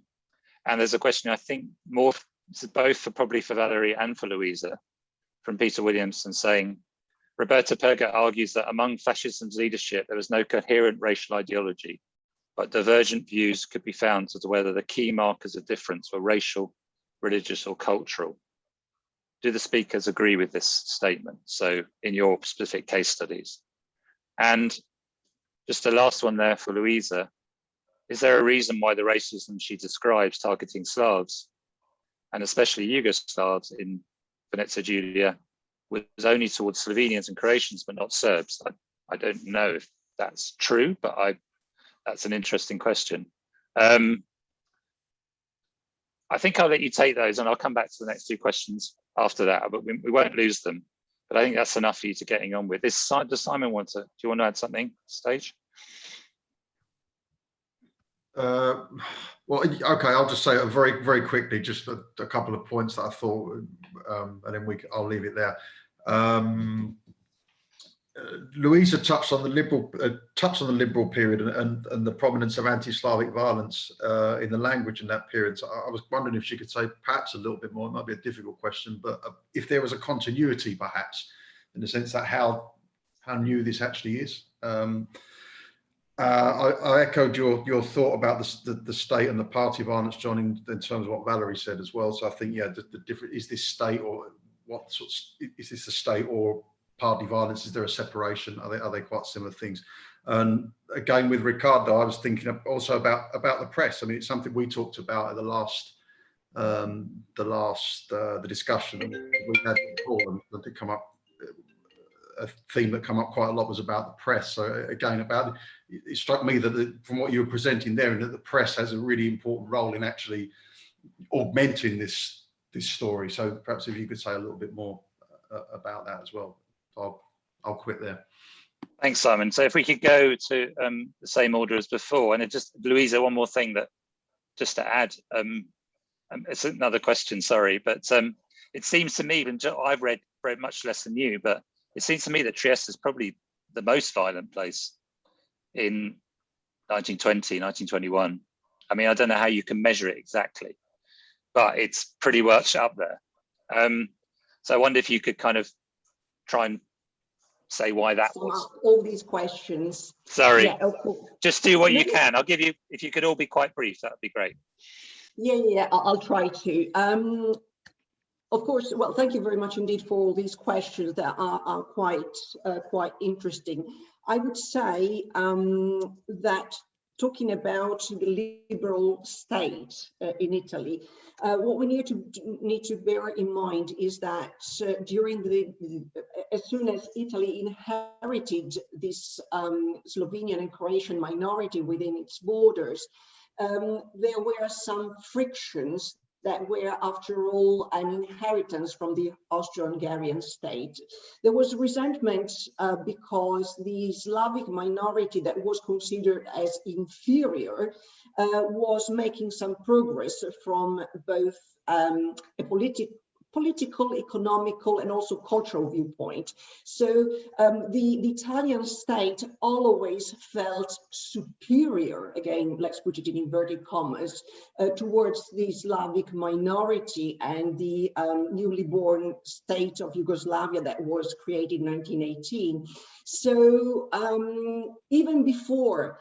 there's a question, I think, more both probably for Valerie and for Luisa, from Peter Williamson, saying, Roberta Perga argues that among fascism's leadership, there was no coherent racial ideology, but divergent views could be found as to whether the key markers of difference were racial, religious, or cultural. Do the speakers agree with this statement? So in your specific case studies. And just the last one there for Luisa. Is there a reason why the racism she describes targeting Slavs, and especially Yugoslavs in Venezia Giulia, was only towards Slovenians and Croatians, but not Serbs? I don't know if that's true, but that's an interesting question. I think I'll let you take those, and I'll come back to the next two questions after that, but we won't lose them. But I think that's enough for you to getting on with. Does Simon want to, do you want to add something, stage? Well, okay, I'll just say it very, very quickly, just a couple of points that I thought, and then I'll leave it there. Luisa touched on the liberal period and the prominence of anti-Slavic violence in the language in that period. So I was wondering if she could say perhaps a little bit more. It might be a difficult question, but if there was a continuity, perhaps, in the sense that how new this actually is. I echoed your thought about the state and the party violence, John, in terms of what Valerie said as well. So I think, yeah, the different, is this state, or what sort of, is this a state or party violence? Is there a separation? Are they quite similar things? And again, with Riccardo, I was thinking also about the press. I mean, it's something we talked about at the discussion we had before, and that come up. A theme that come up quite a lot was about the press. So again, it struck me that from what you were presenting there, that the press has a really important role in actually augmenting this story. So perhaps if you could say a little bit more about that as well. I'll quit there. Thanks, Simon. So if we could go to the same order as before, and Luisa, one more thing that just to add. It's another question, sorry, but it seems to me, and I've read much less than you, but it seems to me that Trieste is probably the most violent place in 1920, 1921. I mean, I don't know how you can measure it exactly, but it's pretty much up there. So I wonder if you could kind of try and say why that was. All these questions. Sorry, yeah, just do what you can. I'll give you, if you could all be quite brief, that would be great. Yeah, I'll try to. Of course, well, thank you very much indeed for all these questions that are quite interesting. I would say that talking about the liberal state in Italy, what we need to bear in mind is that during as soon as Italy inherited this Slovenian and Croatian minority within its borders, there were some frictions that were, after all, an inheritance from the Austro-Hungarian state. There was resentment because the Slavic minority that was considered as inferior was making some progress from both a political, economical, and also cultural viewpoint. So the Italian state always felt superior, again, let's put it in inverted commas, towards the Slavic minority and the newly born state of Yugoslavia that was created in 1918. So even before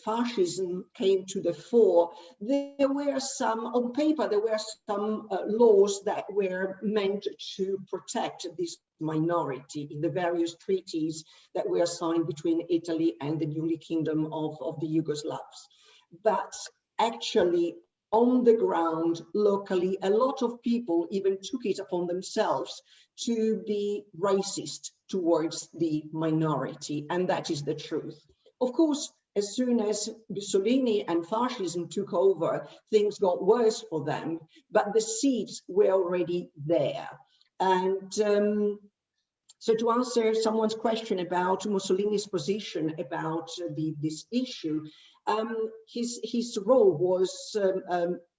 fascism came to the fore, there were some, on paper, there were some laws that were meant to protect this minority in the various treaties that were signed between Italy and the newly kingdom of the Yugoslavs. But actually, on the ground, locally, a lot of people even took it upon themselves to be racist towards the minority, and that is the truth. Of course, as soon as Mussolini and fascism took over, things got worse for them, but the seeds were already there. And so to answer someone's question about Mussolini's position about this issue, his role was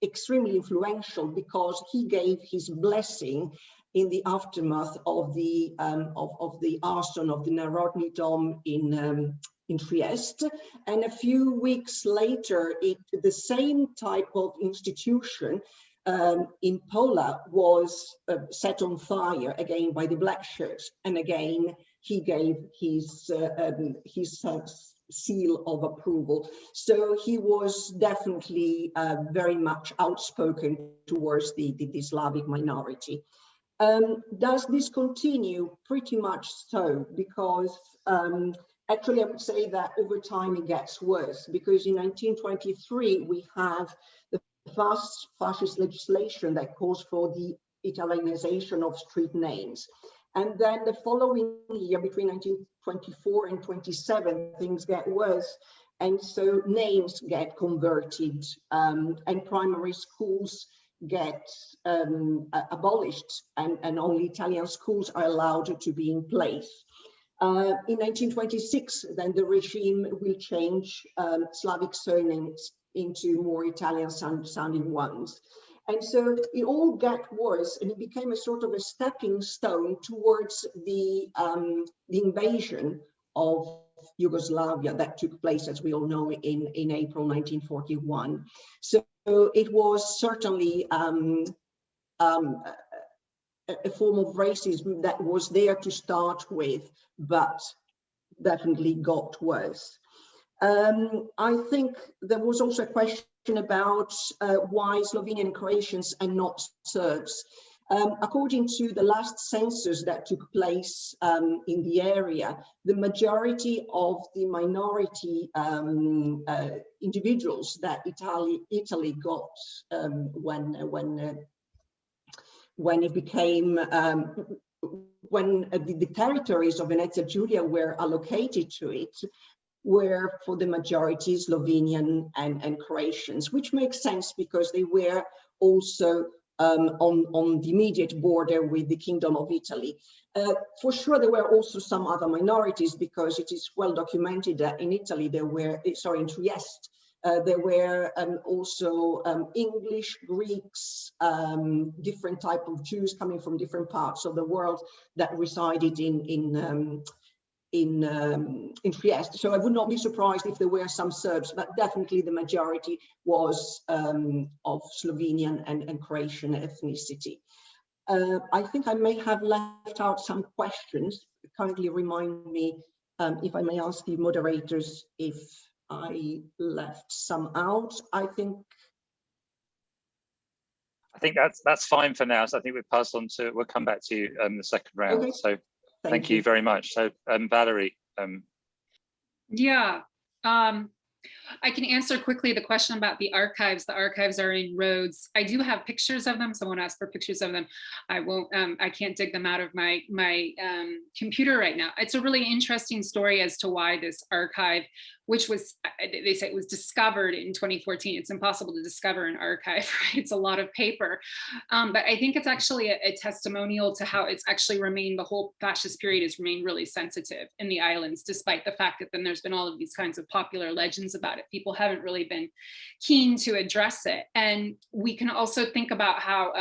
extremely influential because he gave his blessing in the aftermath of the arson of the Narodny Dom in Trieste, and a few weeks later, the same type of institution in Pola was set on fire again by the black shirts, and again he gave his seal of approval. So he was definitely very much outspoken towards the Slavic minority. Does this continue? Pretty much so, because Actually, I would say that over time it gets worse, because in 1923 we have the first fascist legislation that calls for the Italianization of street names. And then the following year, between 1924 and 27, things get worse. And so names get converted, and primary schools get abolished, and only Italian schools are allowed to be in place. In 1926, then the regime will change Slavic surnames into more Italian sounding ones. And so it all got worse, and it became a sort of a stepping stone towards the invasion of Yugoslavia that took place, as we all know, in April 1941. So it was certainly a form of racism that was there to start with, but definitely got worse. I think there was also a question about why Slovenian and Croatians and not Serbs. According to the last census that took place in the area, the majority of the minority individuals that Italy got when it became when the territories of Venezia Giulia were allocated to it, were for the majority Slovenian and Croatians, which makes sense because they were also on the immediate border with the Kingdom of Italy. For sure, there were also some other minorities, because it is well documented that in Italy there were, sorry, in Trieste, there were also English, Greeks, different type of Jews coming from different parts of the world that resided in Trieste. So I would not be surprised if there were some Serbs, but definitely the majority was of Slovenian and Croatian ethnicity. I think I may have left out some questions. Kindly remind me if I may ask the moderators if I left some out. I think that's fine for now. So I think we'll pass on to, we'll come back to you the second round. Okay. So thank you very much. So Valerie. Yeah, I can answer quickly the question about the archives. The archives are in Rhodes. I do have pictures of them. Someone asked for pictures of them. I won't, I can't dig them out of my computer right now. It's a really interesting story as to why this archive, which was, they say it was discovered in 2014. It's impossible to discover an archive, right? It's a lot of paper. But I think it's actually a testimonial to how it's actually remained, the whole fascist period has remained really sensitive in the islands, despite the fact that then there's been all of these kinds of popular legends about it. People haven't really been keen to address it. And we can also think about how,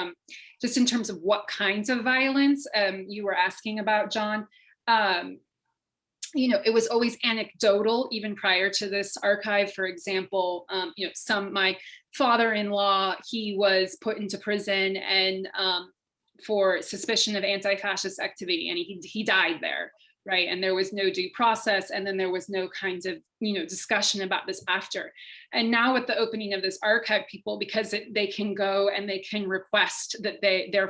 just in terms of what kinds of violence you were asking about, John, you know, it was always anecdotal, even prior to this archive. For example, you know, my father-in-law, he was put into prison and for suspicion of anti-fascist activity, and he died there, right? And there was no due process, and then there was no kind of, you know, discussion about this after. And now with the opening of this archive, people, because they can go and they can request that their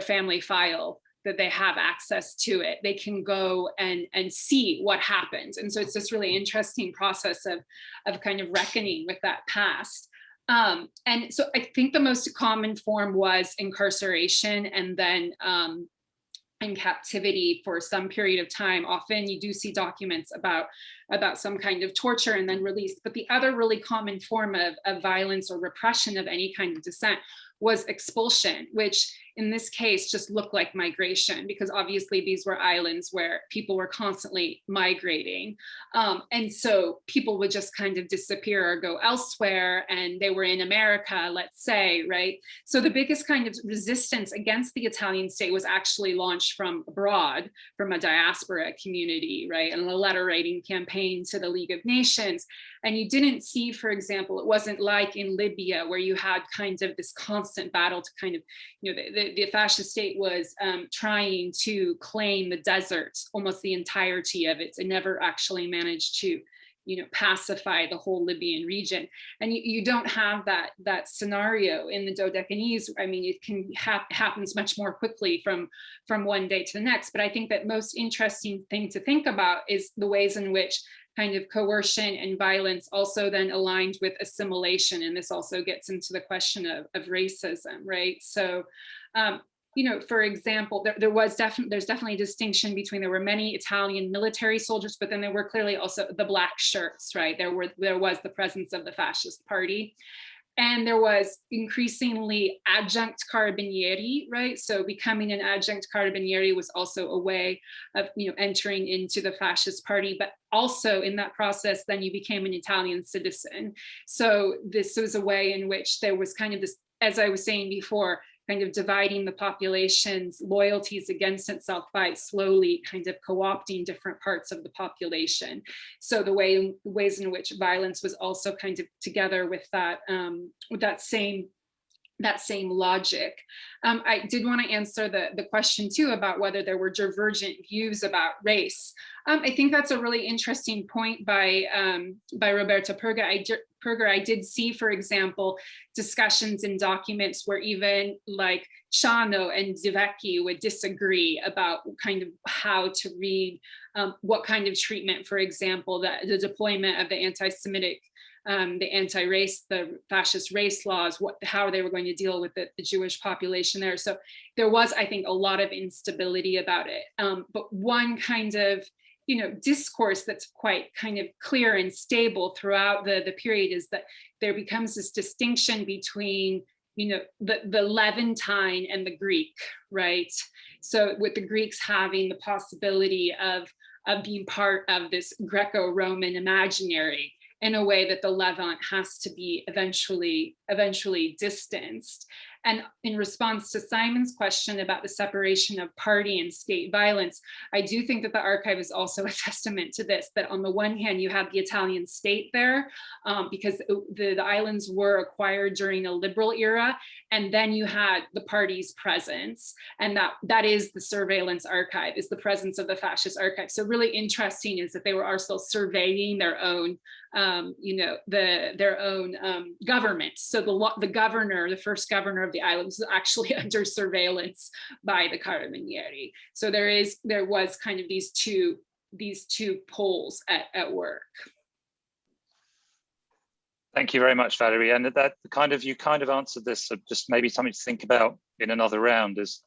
family file, that they have access to it, they can go and see what happened. And so it's this really interesting process of kind of reckoning with that past. And so I think the most common form was incarceration, and then in captivity for some period of time. Often you do see documents about some kind of torture and then release. But the other really common form of violence or repression of any kind of dissent was expulsion, which in this case just looked like migration, because obviously these were islands where people were constantly migrating. And so people would just kind of disappear or go elsewhere, and they were in America, let's say, right? So the biggest kind of resistance against the Italian state was actually launched from abroad, from a diaspora community, right? And a letter writing campaign to the League of Nations. And you didn't see, for example, it wasn't like in Libya where you had kind of this constant battle to kind of, you know, the fascist state was trying to claim the desert, almost the entirety of it. It never actually managed to pacify the whole Libyan region. And you don't have that scenario in the Dodecanese. I mean, it can happens much more quickly from one day to the next. But I think that most interesting thing to think about is the ways in which kind of coercion and violence also then aligned with assimilation. And this also gets into the question of racism, right? So, for example, there's definitely a distinction between, there were many Italian military soldiers, but then there were clearly also the black shirts, right? There was the presence of the fascist party. And there was increasingly adjunct carabinieri, right? So becoming an adjunct carabinieri was also a way of, entering into the fascist party, but also in that process, then you became an Italian citizen. So this was a way in which there was kind of this, as I was saying before, kind of dividing the population's loyalties against itself by slowly kind of co-opting different parts of the population. So the ways in which violence was also kind of together with that same logic. I did want to answer the question too about whether there were divergent views about race. I think that's a really interesting point by Roberta Perger. I did see, for example, discussions in documents where even like Cusano and Di Vecchi would disagree about kind of how to read what kind of treatment, for example, the deployment of the anti-Semitic, the anti-race, the fascist race laws, how they were going to deal with the Jewish population there. So there was, I think, a lot of instability about it. But one kind of discourse that's quite kind of clear and stable throughout the period is that there becomes this distinction between the Levantine and the Greek, right? So with the Greeks having the possibility of being part of this Greco-Roman imaginary, in a way that the Levant has to be eventually distanced. And in response to Simon's question about the separation of party and state violence, I do think that the archive is also a testament to this, that on the one hand, you have the Italian state there, because the islands were acquired during a liberal era, and then you had the party's presence, and that is the surveillance archive, is the presence of the fascist archive. So really interesting is that they were also surveying their own their own government. So the governor, the first governor of the island, was actually under surveillance by the Carabinieri. So there was kind of these two poles at work. Thank you very much, Valerie. And you kind of answered this, so just maybe something to think about in another round is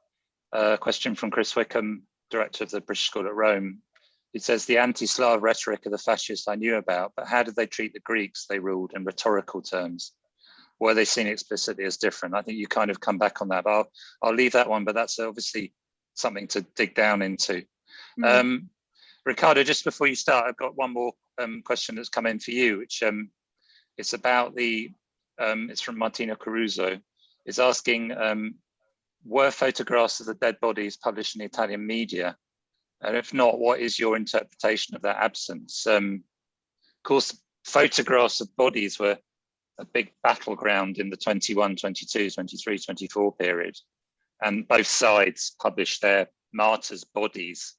a question from Chris Wickham, director of the British School at Rome. It says, the anti-Slav rhetoric of the fascists I knew about, but how did they treat the Greeks they ruled in rhetorical terms? Were they seen explicitly as different? I think you kind of come back on that. I'll leave that one, but that's obviously something to dig down into. Mm-hmm. Riccardo, just before you start, I've got one more question that's come in for you, which it's about it's from Martina Caruso. It's asking, were photographs of the dead bodies published in the Italian media? And if not, what is your interpretation of that absence? Of course, photographs of bodies were a big battleground in the 21, 22, 23, 24 period. And both sides published their martyrs' bodies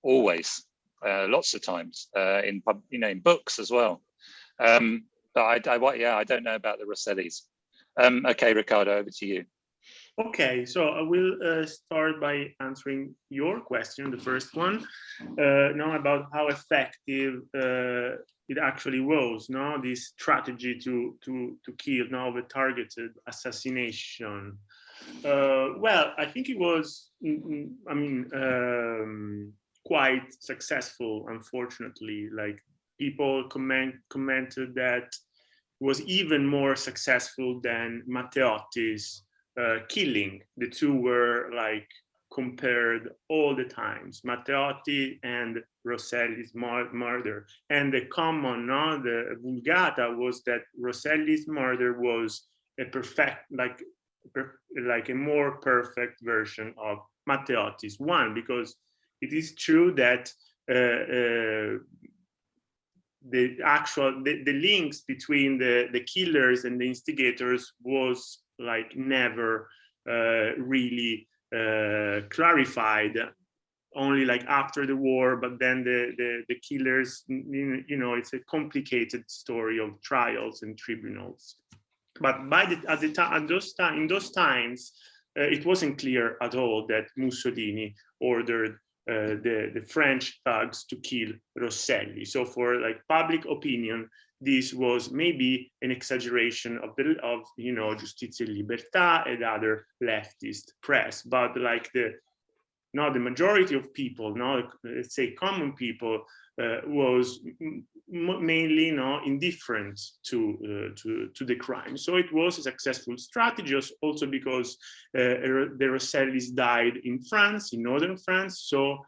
always, lots of times, in books as well. But I don't know about the Rossellis. Okay, Riccardo, over to you. Okay, so I will start by answering your question, the first one, about how effective it actually was, this strategy to kill, the targeted assassination. Well, I think it was, quite successful, unfortunately. Like, people commented that it was even more successful than Matteotti's killing. The two were like compared all the times, Matteotti and Rosselli's murder. And the common, the vulgata was that Rosselli's murder was a perfect, like a more perfect version of Matteotti's one, because it is true that the links between the killers and the instigators was like never really clarified only like after the war, but then the killers, you know, it's a complicated story of trials and tribunals. But in those times, it wasn't clear at all that Mussolini ordered the French thugs to kill Rosselli. So for like public opinion, this was maybe an exaggeration of you know, Giustizia e Libertà and other leftist press, but like the majority of people, let's say common people, was mainly indifferent to the crime. So it was a successful strategy, also because the Rossellis died in France, in northern France, so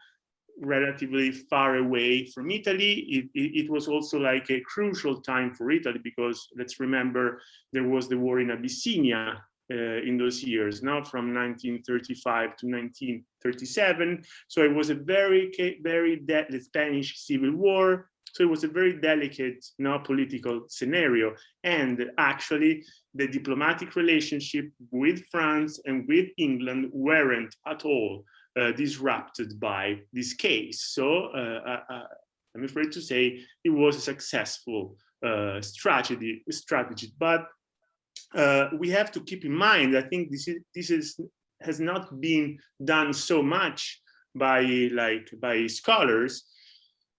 relatively far away from Italy. It was also like a crucial time for Italy, because let's remember there was the war in Abyssinia in those years, from 1935 to 1937. So it was a very the Spanish Civil War. So it was a very delicate political scenario. And actually, the diplomatic relationship with France and with England weren't at all disrupted by this case. So I'm afraid to say it was a successful strategy. But we have to keep in mind, I think this has not been done so much by scholars,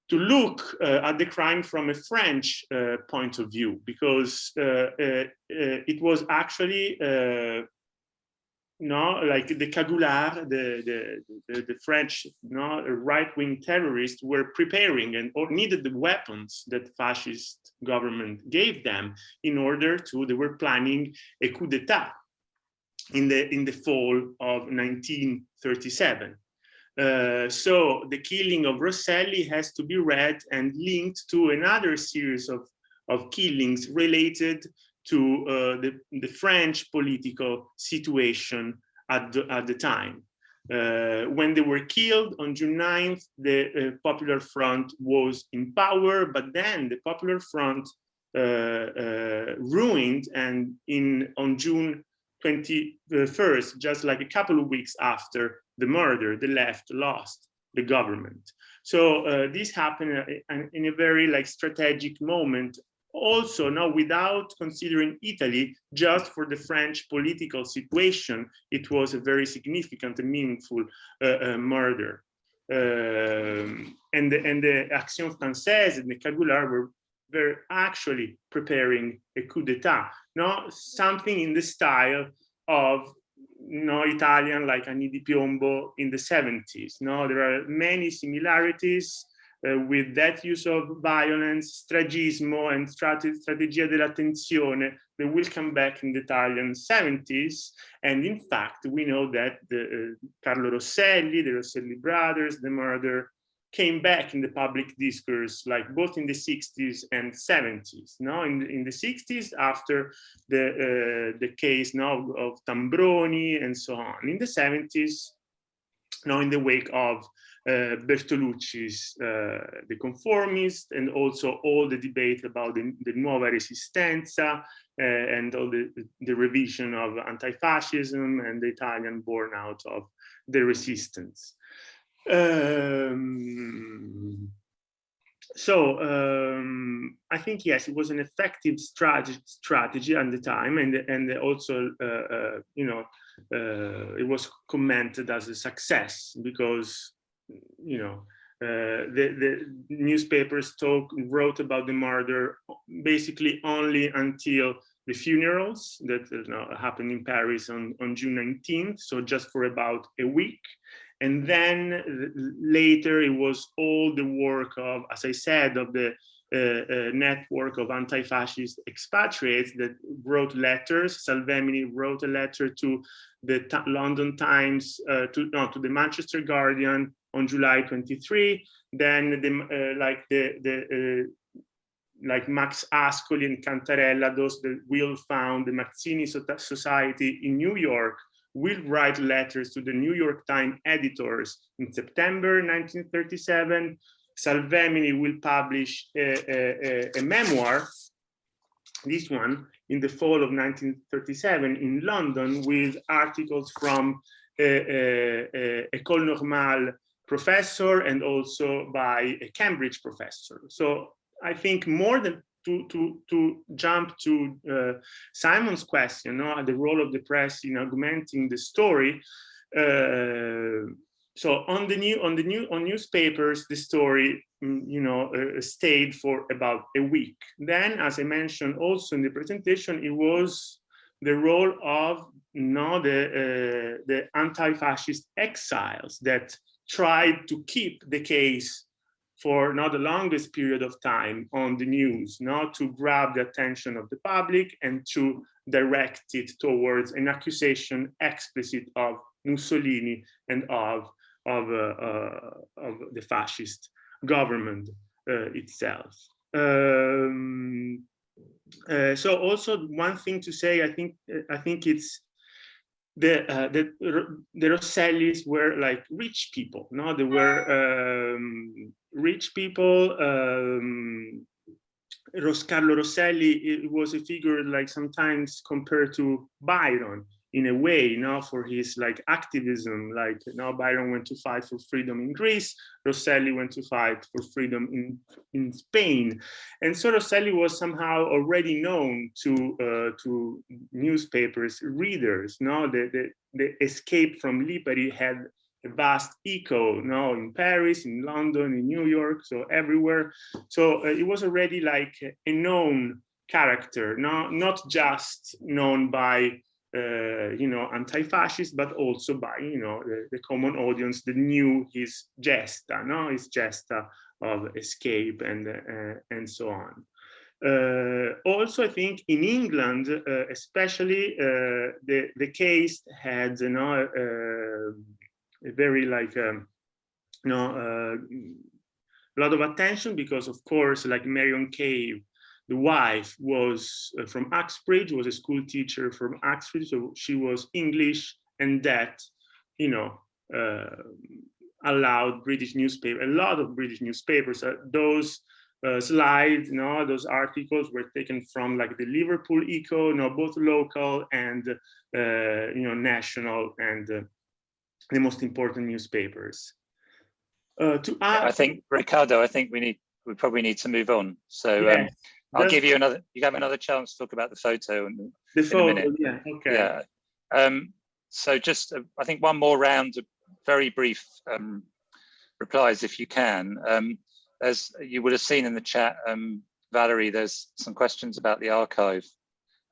to look at the crime from a French point of view, because it was actually like the Cagoulards, the French right-wing terrorists were preparing or needed the weapons that fascist government gave them in order to, they were planning a coup d'etat in the fall of 1937. So the killing of Rosselli has to be read and linked to another series of killings related to the French political situation at the time. When they were killed on June 9th, the Popular Front was in power, but then the Popular Front ruined, and on June 21st, just like a couple of weeks after the murder, the left lost the government. So this happened in a very strategic moment. Also, without considering Italy, just for the French political situation, it was a very significant and meaningful murder. And the Action Française and the Cagoulards were actually preparing a coup d'etat, something in the style of Italian, like Anni di Piombo in the 70s. There are many similarities with that use of violence, stragismo, and strategia della tensione that will come back in the Italian 70s. And in fact, we know that Carlo Rosselli, the Rosselli brothers, the murder came back in the public discourse, both in the 60s and 70s. In the 60s, after the case of Tambroni and so on. In the 70s, in the wake of Bertolucci's The Conformist, and also all the debate about the Nuova Resistenza and all the revision of anti-fascism and the Italian born out of the resistance. So I think, yes, it was an effective strategy at the time, and also it was commented as a success, because the newspapers wrote about the murder basically only until the funerals that happened in Paris on June 19th, so just for about a week. And then later it was all the work of, as I said, of the network of anti-fascist expatriates that wrote letters. Salvemini wrote a letter to the London Times, to the Manchester Guardian on July 23. Then like Max Ascoli and Cantarella, those that will found the Mazzini Society in New York, will write letters to the New York Times editors in September 1937. Salvemini will publish a memoir, this one, in the fall of 1937 in London, with articles from École Normale professor and also by a Cambridge professor. So I think more than to jump to Simon's question, the role of the press in augmenting the story. So on newspapers, the story, stayed for about a week. Then, as I mentioned also in the presentation, it was the role of the anti-fascist exiles that tried to keep the case for not the longest period of time on the news, to grab the attention of the public and to direct it towards an accusation explicit of Mussolini and of the fascist government itself. So also one thing to say, I think it's the Rossellis were like rich people. They were rich people. Carlo Rosselli was a figure like sometimes compared to Byron in a way, for his like activism. Like Byron went to fight for freedom in Greece, Rosselli went to fight for freedom in Spain, and so Rosselli was somehow already known to newspapers readers. The escape from liberty had a vast echo in Paris, in London, in New York, so everywhere. So it was already like a known character, not just known by anti-fascists, but also by the common audience that knew his gesta, his gesta of escape and so on. Also, I think in England, especially, the case had a very like a lot of attention because, of course, like Marion Cave, the wife was from Uxbridge, was a school teacher from Uxbridge, so she was English, and that, allowed British newspaper, a lot of British newspapers, those slides, those articles were taken from like the Liverpool Echo, both local and national and the most important newspapers. I think, Riccardo, I think we probably need to move on. So. Yes. I'll give you another chance to talk about the photo in a minute. Yeah, okay. Yeah. So just, I think one more round of very brief replies, if you can. As you would have seen in the chat, Valerie, there's some questions about the archive.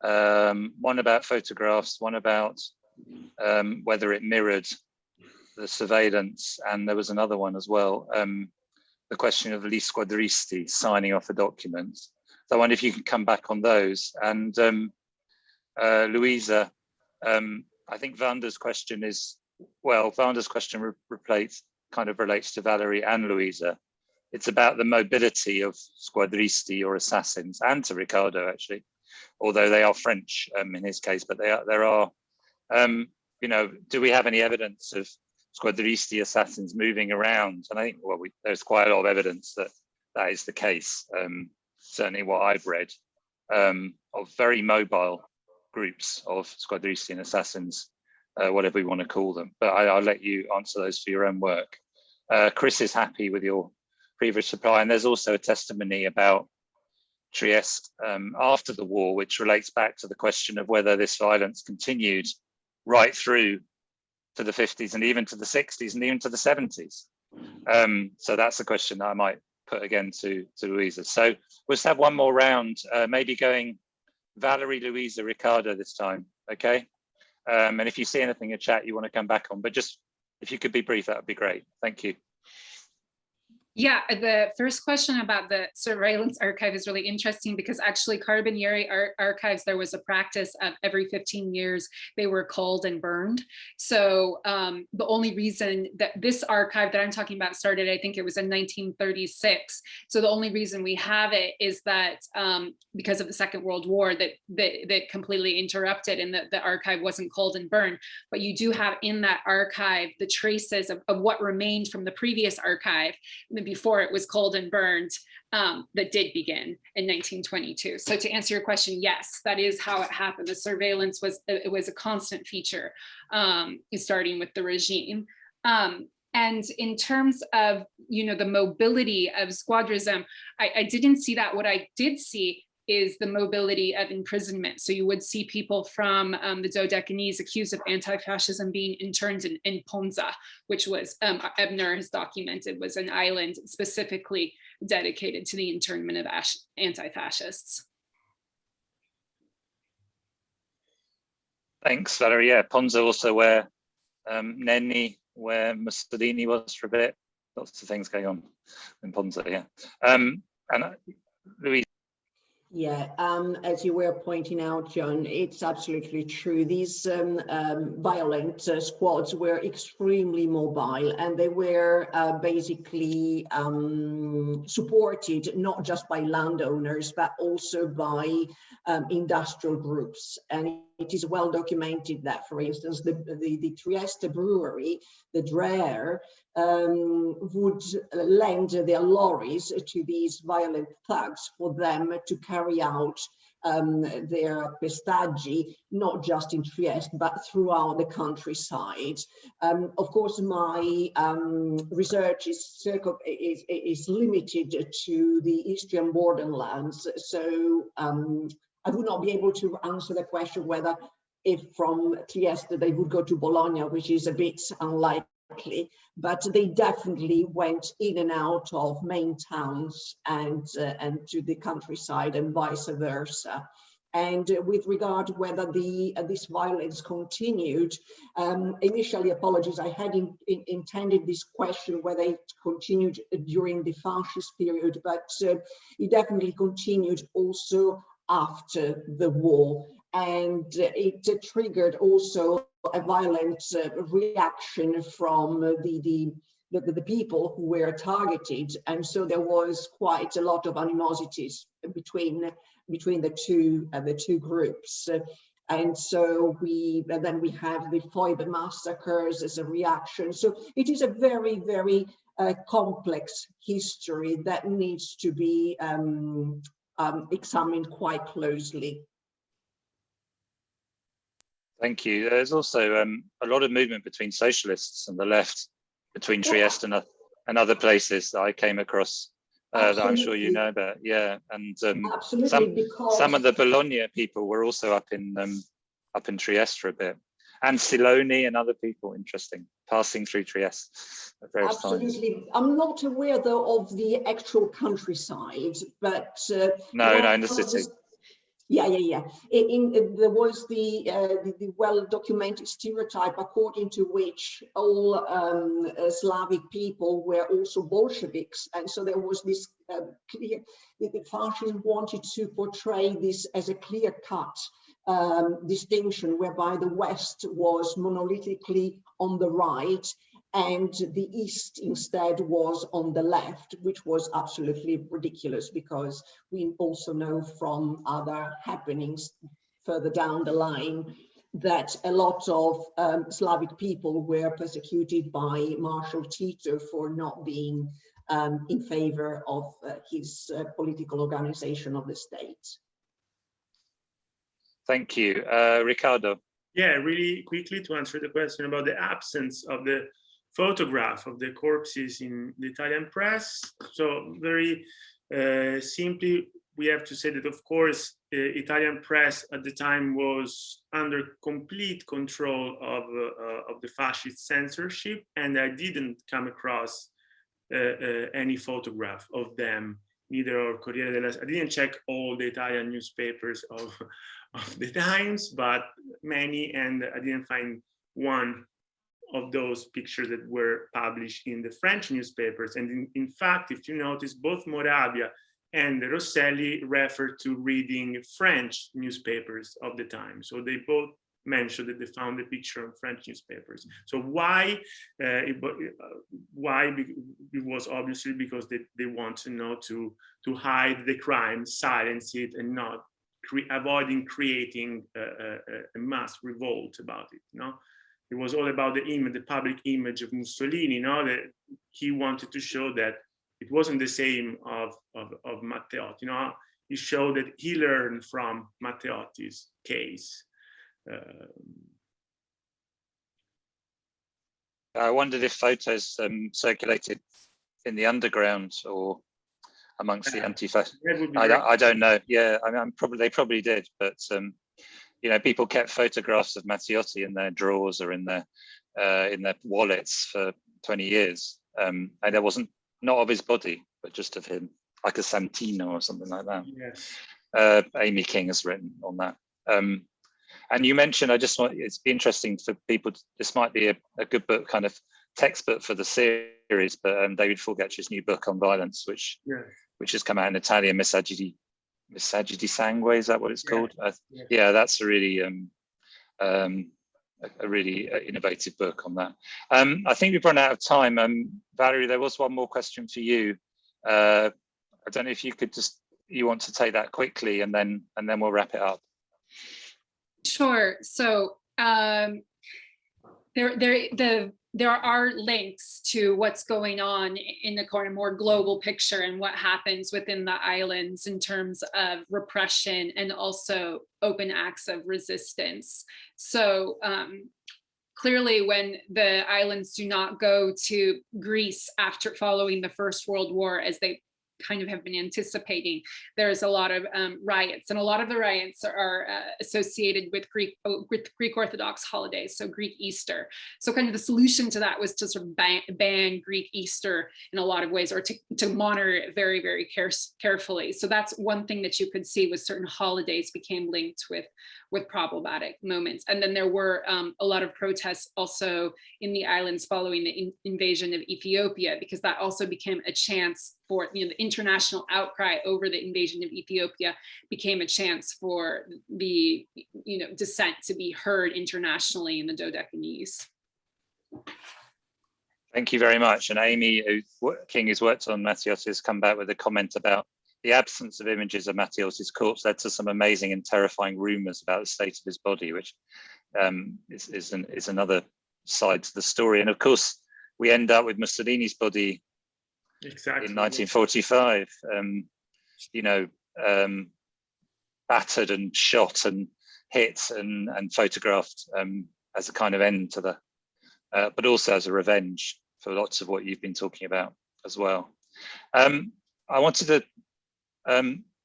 One about photographs, one about whether it mirrored the surveillance, and there was another one as well. The question of gli squadristi signing off a document. So I wonder if you can come back on those. And Luisa, I think Vanda's question is, well, Vanda's question relates to Valerie and Luisa. It's about the mobility of squadristi or assassins, and to Riccardo actually, although they are French in his case, but there are, do we have any evidence of squadristi assassins moving around? And I think, well, there's quite a lot of evidence that is the case. Certainly what I've read, of very mobile groups of squadristi and assassins, whatever we want to call them. But I'll let you answer those for your own work. Chris is happy with your previous reply. And there's also a testimony about Trieste after the war, which relates back to the question of whether this violence continued right through to the 50s and even to the 60s and even to the 70s. So that's a question that I might put again to Luisa. So we'll just have one more round, maybe going Valerie, Luisa, Riccardo this time, okay? And if you see anything in chat you want to come back on, but just if you could be brief, that would be great. Thank you. Yeah, the first question about the surveillance archive is really interesting because actually Carabinieri archives, there was a practice of every 15 years, they were culled and burned. So the only reason that this archive that I'm talking about started, I think it was in 1936. So the only reason we have it is that because of the Second World War that completely interrupted and the archive wasn't culled and burned. But you do have in that archive the traces of what remained from the previous archive before it was culled and burned, that did begin in 1922. So to answer your question, yes, that is how it happened. The surveillance was a constant feature, starting with the regime. And in terms of, the mobility of squadrism, I didn't see that. What I did see is the mobility of imprisonment. So you would see people from the Dodecanese accused of anti-fascism being interned in Ponza, which was, Ebner has documented, was an island specifically dedicated to the internment of anti-fascists. Thanks, Valerie. Yeah, Ponza also where Nenni, where Mussolini was for a bit. Lots of things going on in Ponza, yeah. And Louisa. Yeah, as you were pointing out, John, it's absolutely true. These violent squads were extremely mobile, and they were basically supported not just by landowners, but also by industrial groups. And it is well documented that, for instance, the Trieste brewery, the Dreher, would lend their lorries to these violent thugs for them to carry out their pestaggi, not just in Trieste, but throughout the countryside. Of course, my research is limited to the Eastern borderlands, so I would not be able to answer the question whether if from Trieste they would go to Bologna, which is a bit unlikely, but they definitely went in and out of main towns and to the countryside and vice versa. And with regard to whether this violence continued, initially, apologies, I had intended this question whether it continued during the fascist period, but it definitely continued also after the war. And it triggered also a violent reaction from the people who were targeted, and so there was quite a lot of animosities between the two groups. And so then we have the Foibe massacres as a reaction. So it is a very, very complex history that needs to be examined quite closely. Thank you. There's also a lot of movement between socialists and the left, between Trieste and other places that I came across that I'm sure you know about. Yeah, and some of the Bologna people were also up in Trieste for a bit, and Siloni and other people. Interesting, passing through Trieste at various times. I'm not aware though of the actual countryside, but no, in the city. Yeah. There was the well-documented stereotype according to which all Slavic people were also Bolsheviks, and so there was this clear. The fascists wanted to portray this as a clear-cut distinction, whereby the West was monolithically on the right and the East instead was on the left, which was absolutely ridiculous, because we also know from other happenings further down the line that a lot of Slavic people were persecuted by Marshal Tito for not being in favor of his political organization of the state. Thank you. Riccardo. Yeah, really quickly to answer the question about the absence of the photograph of the corpses in the Italian press. So very simply, we have to say that, of course, the Italian press at the time was under complete control of the fascist censorship, and I didn't come across any photograph of them, neither or Corriere della. I didn't check all the Italian newspapers of the times, but many, and I didn't find one of those pictures that were published in the French newspapers. And in fact, if you notice, both Moravia and Rosselli refer to reading French newspapers of the time. So they both mentioned that they found the picture in French newspapers. So why? It was obviously because they want to hide the crime, silence it, and not avoiding creating a mass revolt about it. It was all about the image, the public image of Mussolini, that he wanted to show that it wasn't the same of Matteotti. He showed that he learned from Matteotti's case. I wondered if photos circulated in the underground or amongst the anti-fascists. I don't know. Yeah, I mean, they probably did, but you know, people kept photographs of Matteotti in their drawers or in their wallets for 20 years, and there wasn't, not of his body, but just of him, like a Santino or something like that. Yes. Amy King has written on that. And you mentioned, it's interesting for people, this might be a good book, kind of textbook for the series, but David Forgacci's new book on violence, which has come out in Italian, Messaggi di Sangue, is that what it's called? Yeah, that's a really innovative book on that. I think we've run out of time. Valerie, there was one more question for you. I don't know if you want to take that quickly, and then we'll wrap it up. Sure. So there are links to what's going on in the kind of more global picture and what happens within the islands in terms of repression and also open acts of resistance. So clearly, when the islands do not go to Greece after following the First World War, as they kind of have been anticipating, there's a lot of riots, and a lot of the riots are associated with Greek Orthodox holidays, so Greek Easter. So kind of the solution to that was to sort of ban Greek Easter in a lot of ways, or to monitor it very, very carefully. So that's one thing that you could see, was certain holidays became linked with problematic moments. And then there were a lot of protests also in the islands following the invasion of Ethiopia, because that also became a chance for, you know, the international outcry over the invasion of Ethiopia became a chance for the, you know, dissent to be heard internationally in the Dodecanese. Thank you very much. And Amy King, who's worked on Matteotti, has come back with a comment about the absence of images of Matteotti's corpse led to some amazing and terrifying rumors about the state of his body, which is another side to the story. And of course, we end up with Mussolini's body in 1945, you know, battered and shot and hit and photographed as a kind of end to the, but also as a revenge for lots of what you've been talking about as well. I wanted to,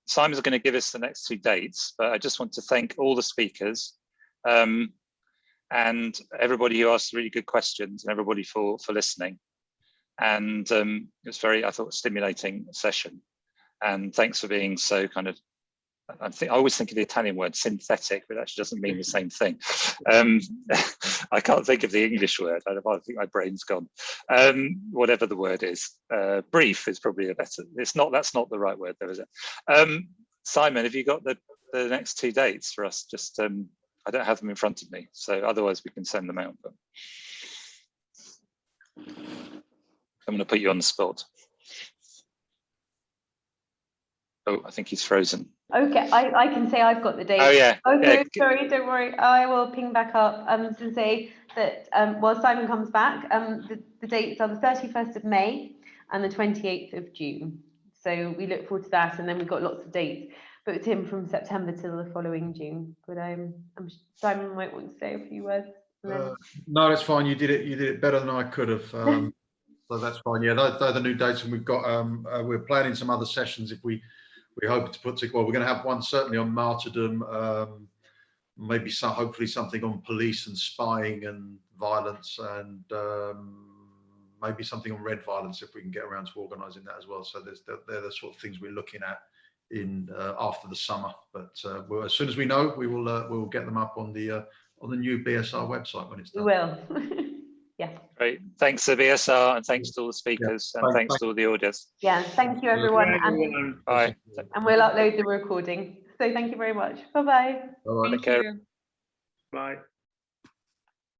Simon's going to give us the next 2 dates, but I just want to thank all the speakers and everybody who asked really good questions, and everybody for listening. And it was very, I thought, stimulating session. And thanks for being so kind of, I always think of the Italian word synthetic, but it actually doesn't mean the same thing. I can't think of the English word. I think my brain's gone. Whatever the word is, brief is probably a better. It's not. That's not the right word, though, is it? Simon, have you got the next 2 dates for us? Just I don't have them in front of me, so otherwise we can send them out. But I'm going to put you on the spot. Oh, I think he's frozen. Okay, I can say I've got the date. Oh yeah. Okay, Yeah. sorry, don't worry. I will ping back up to say that while Simon comes back, the dates are the 31st of May and the 28th of June. So we look forward to that, and then we've got lots of dates booked in from September till the following June. But Simon might want to say a few words. No, that's fine. You did it better than I could have. So that's fine. Yeah, those are the new dates, and we've got we're planning some other sessions if we hope to put together. Well, we're going to have one certainly on martyrdom, maybe hopefully something on police and spying and violence, and maybe something on red violence if we can get around to organising that as well. So they're the sort of things we're looking at in after the summer. But as soon as we know, we'll get them up on the new BSR website when it's done. We will. Yeah. Great. Thanks to BSR, and thanks to all the speakers, and thanks to all the audience. Yeah, thank you everyone. And Bye. And we'll upload the recording. So thank you very much. Bye-bye. Take care. bye.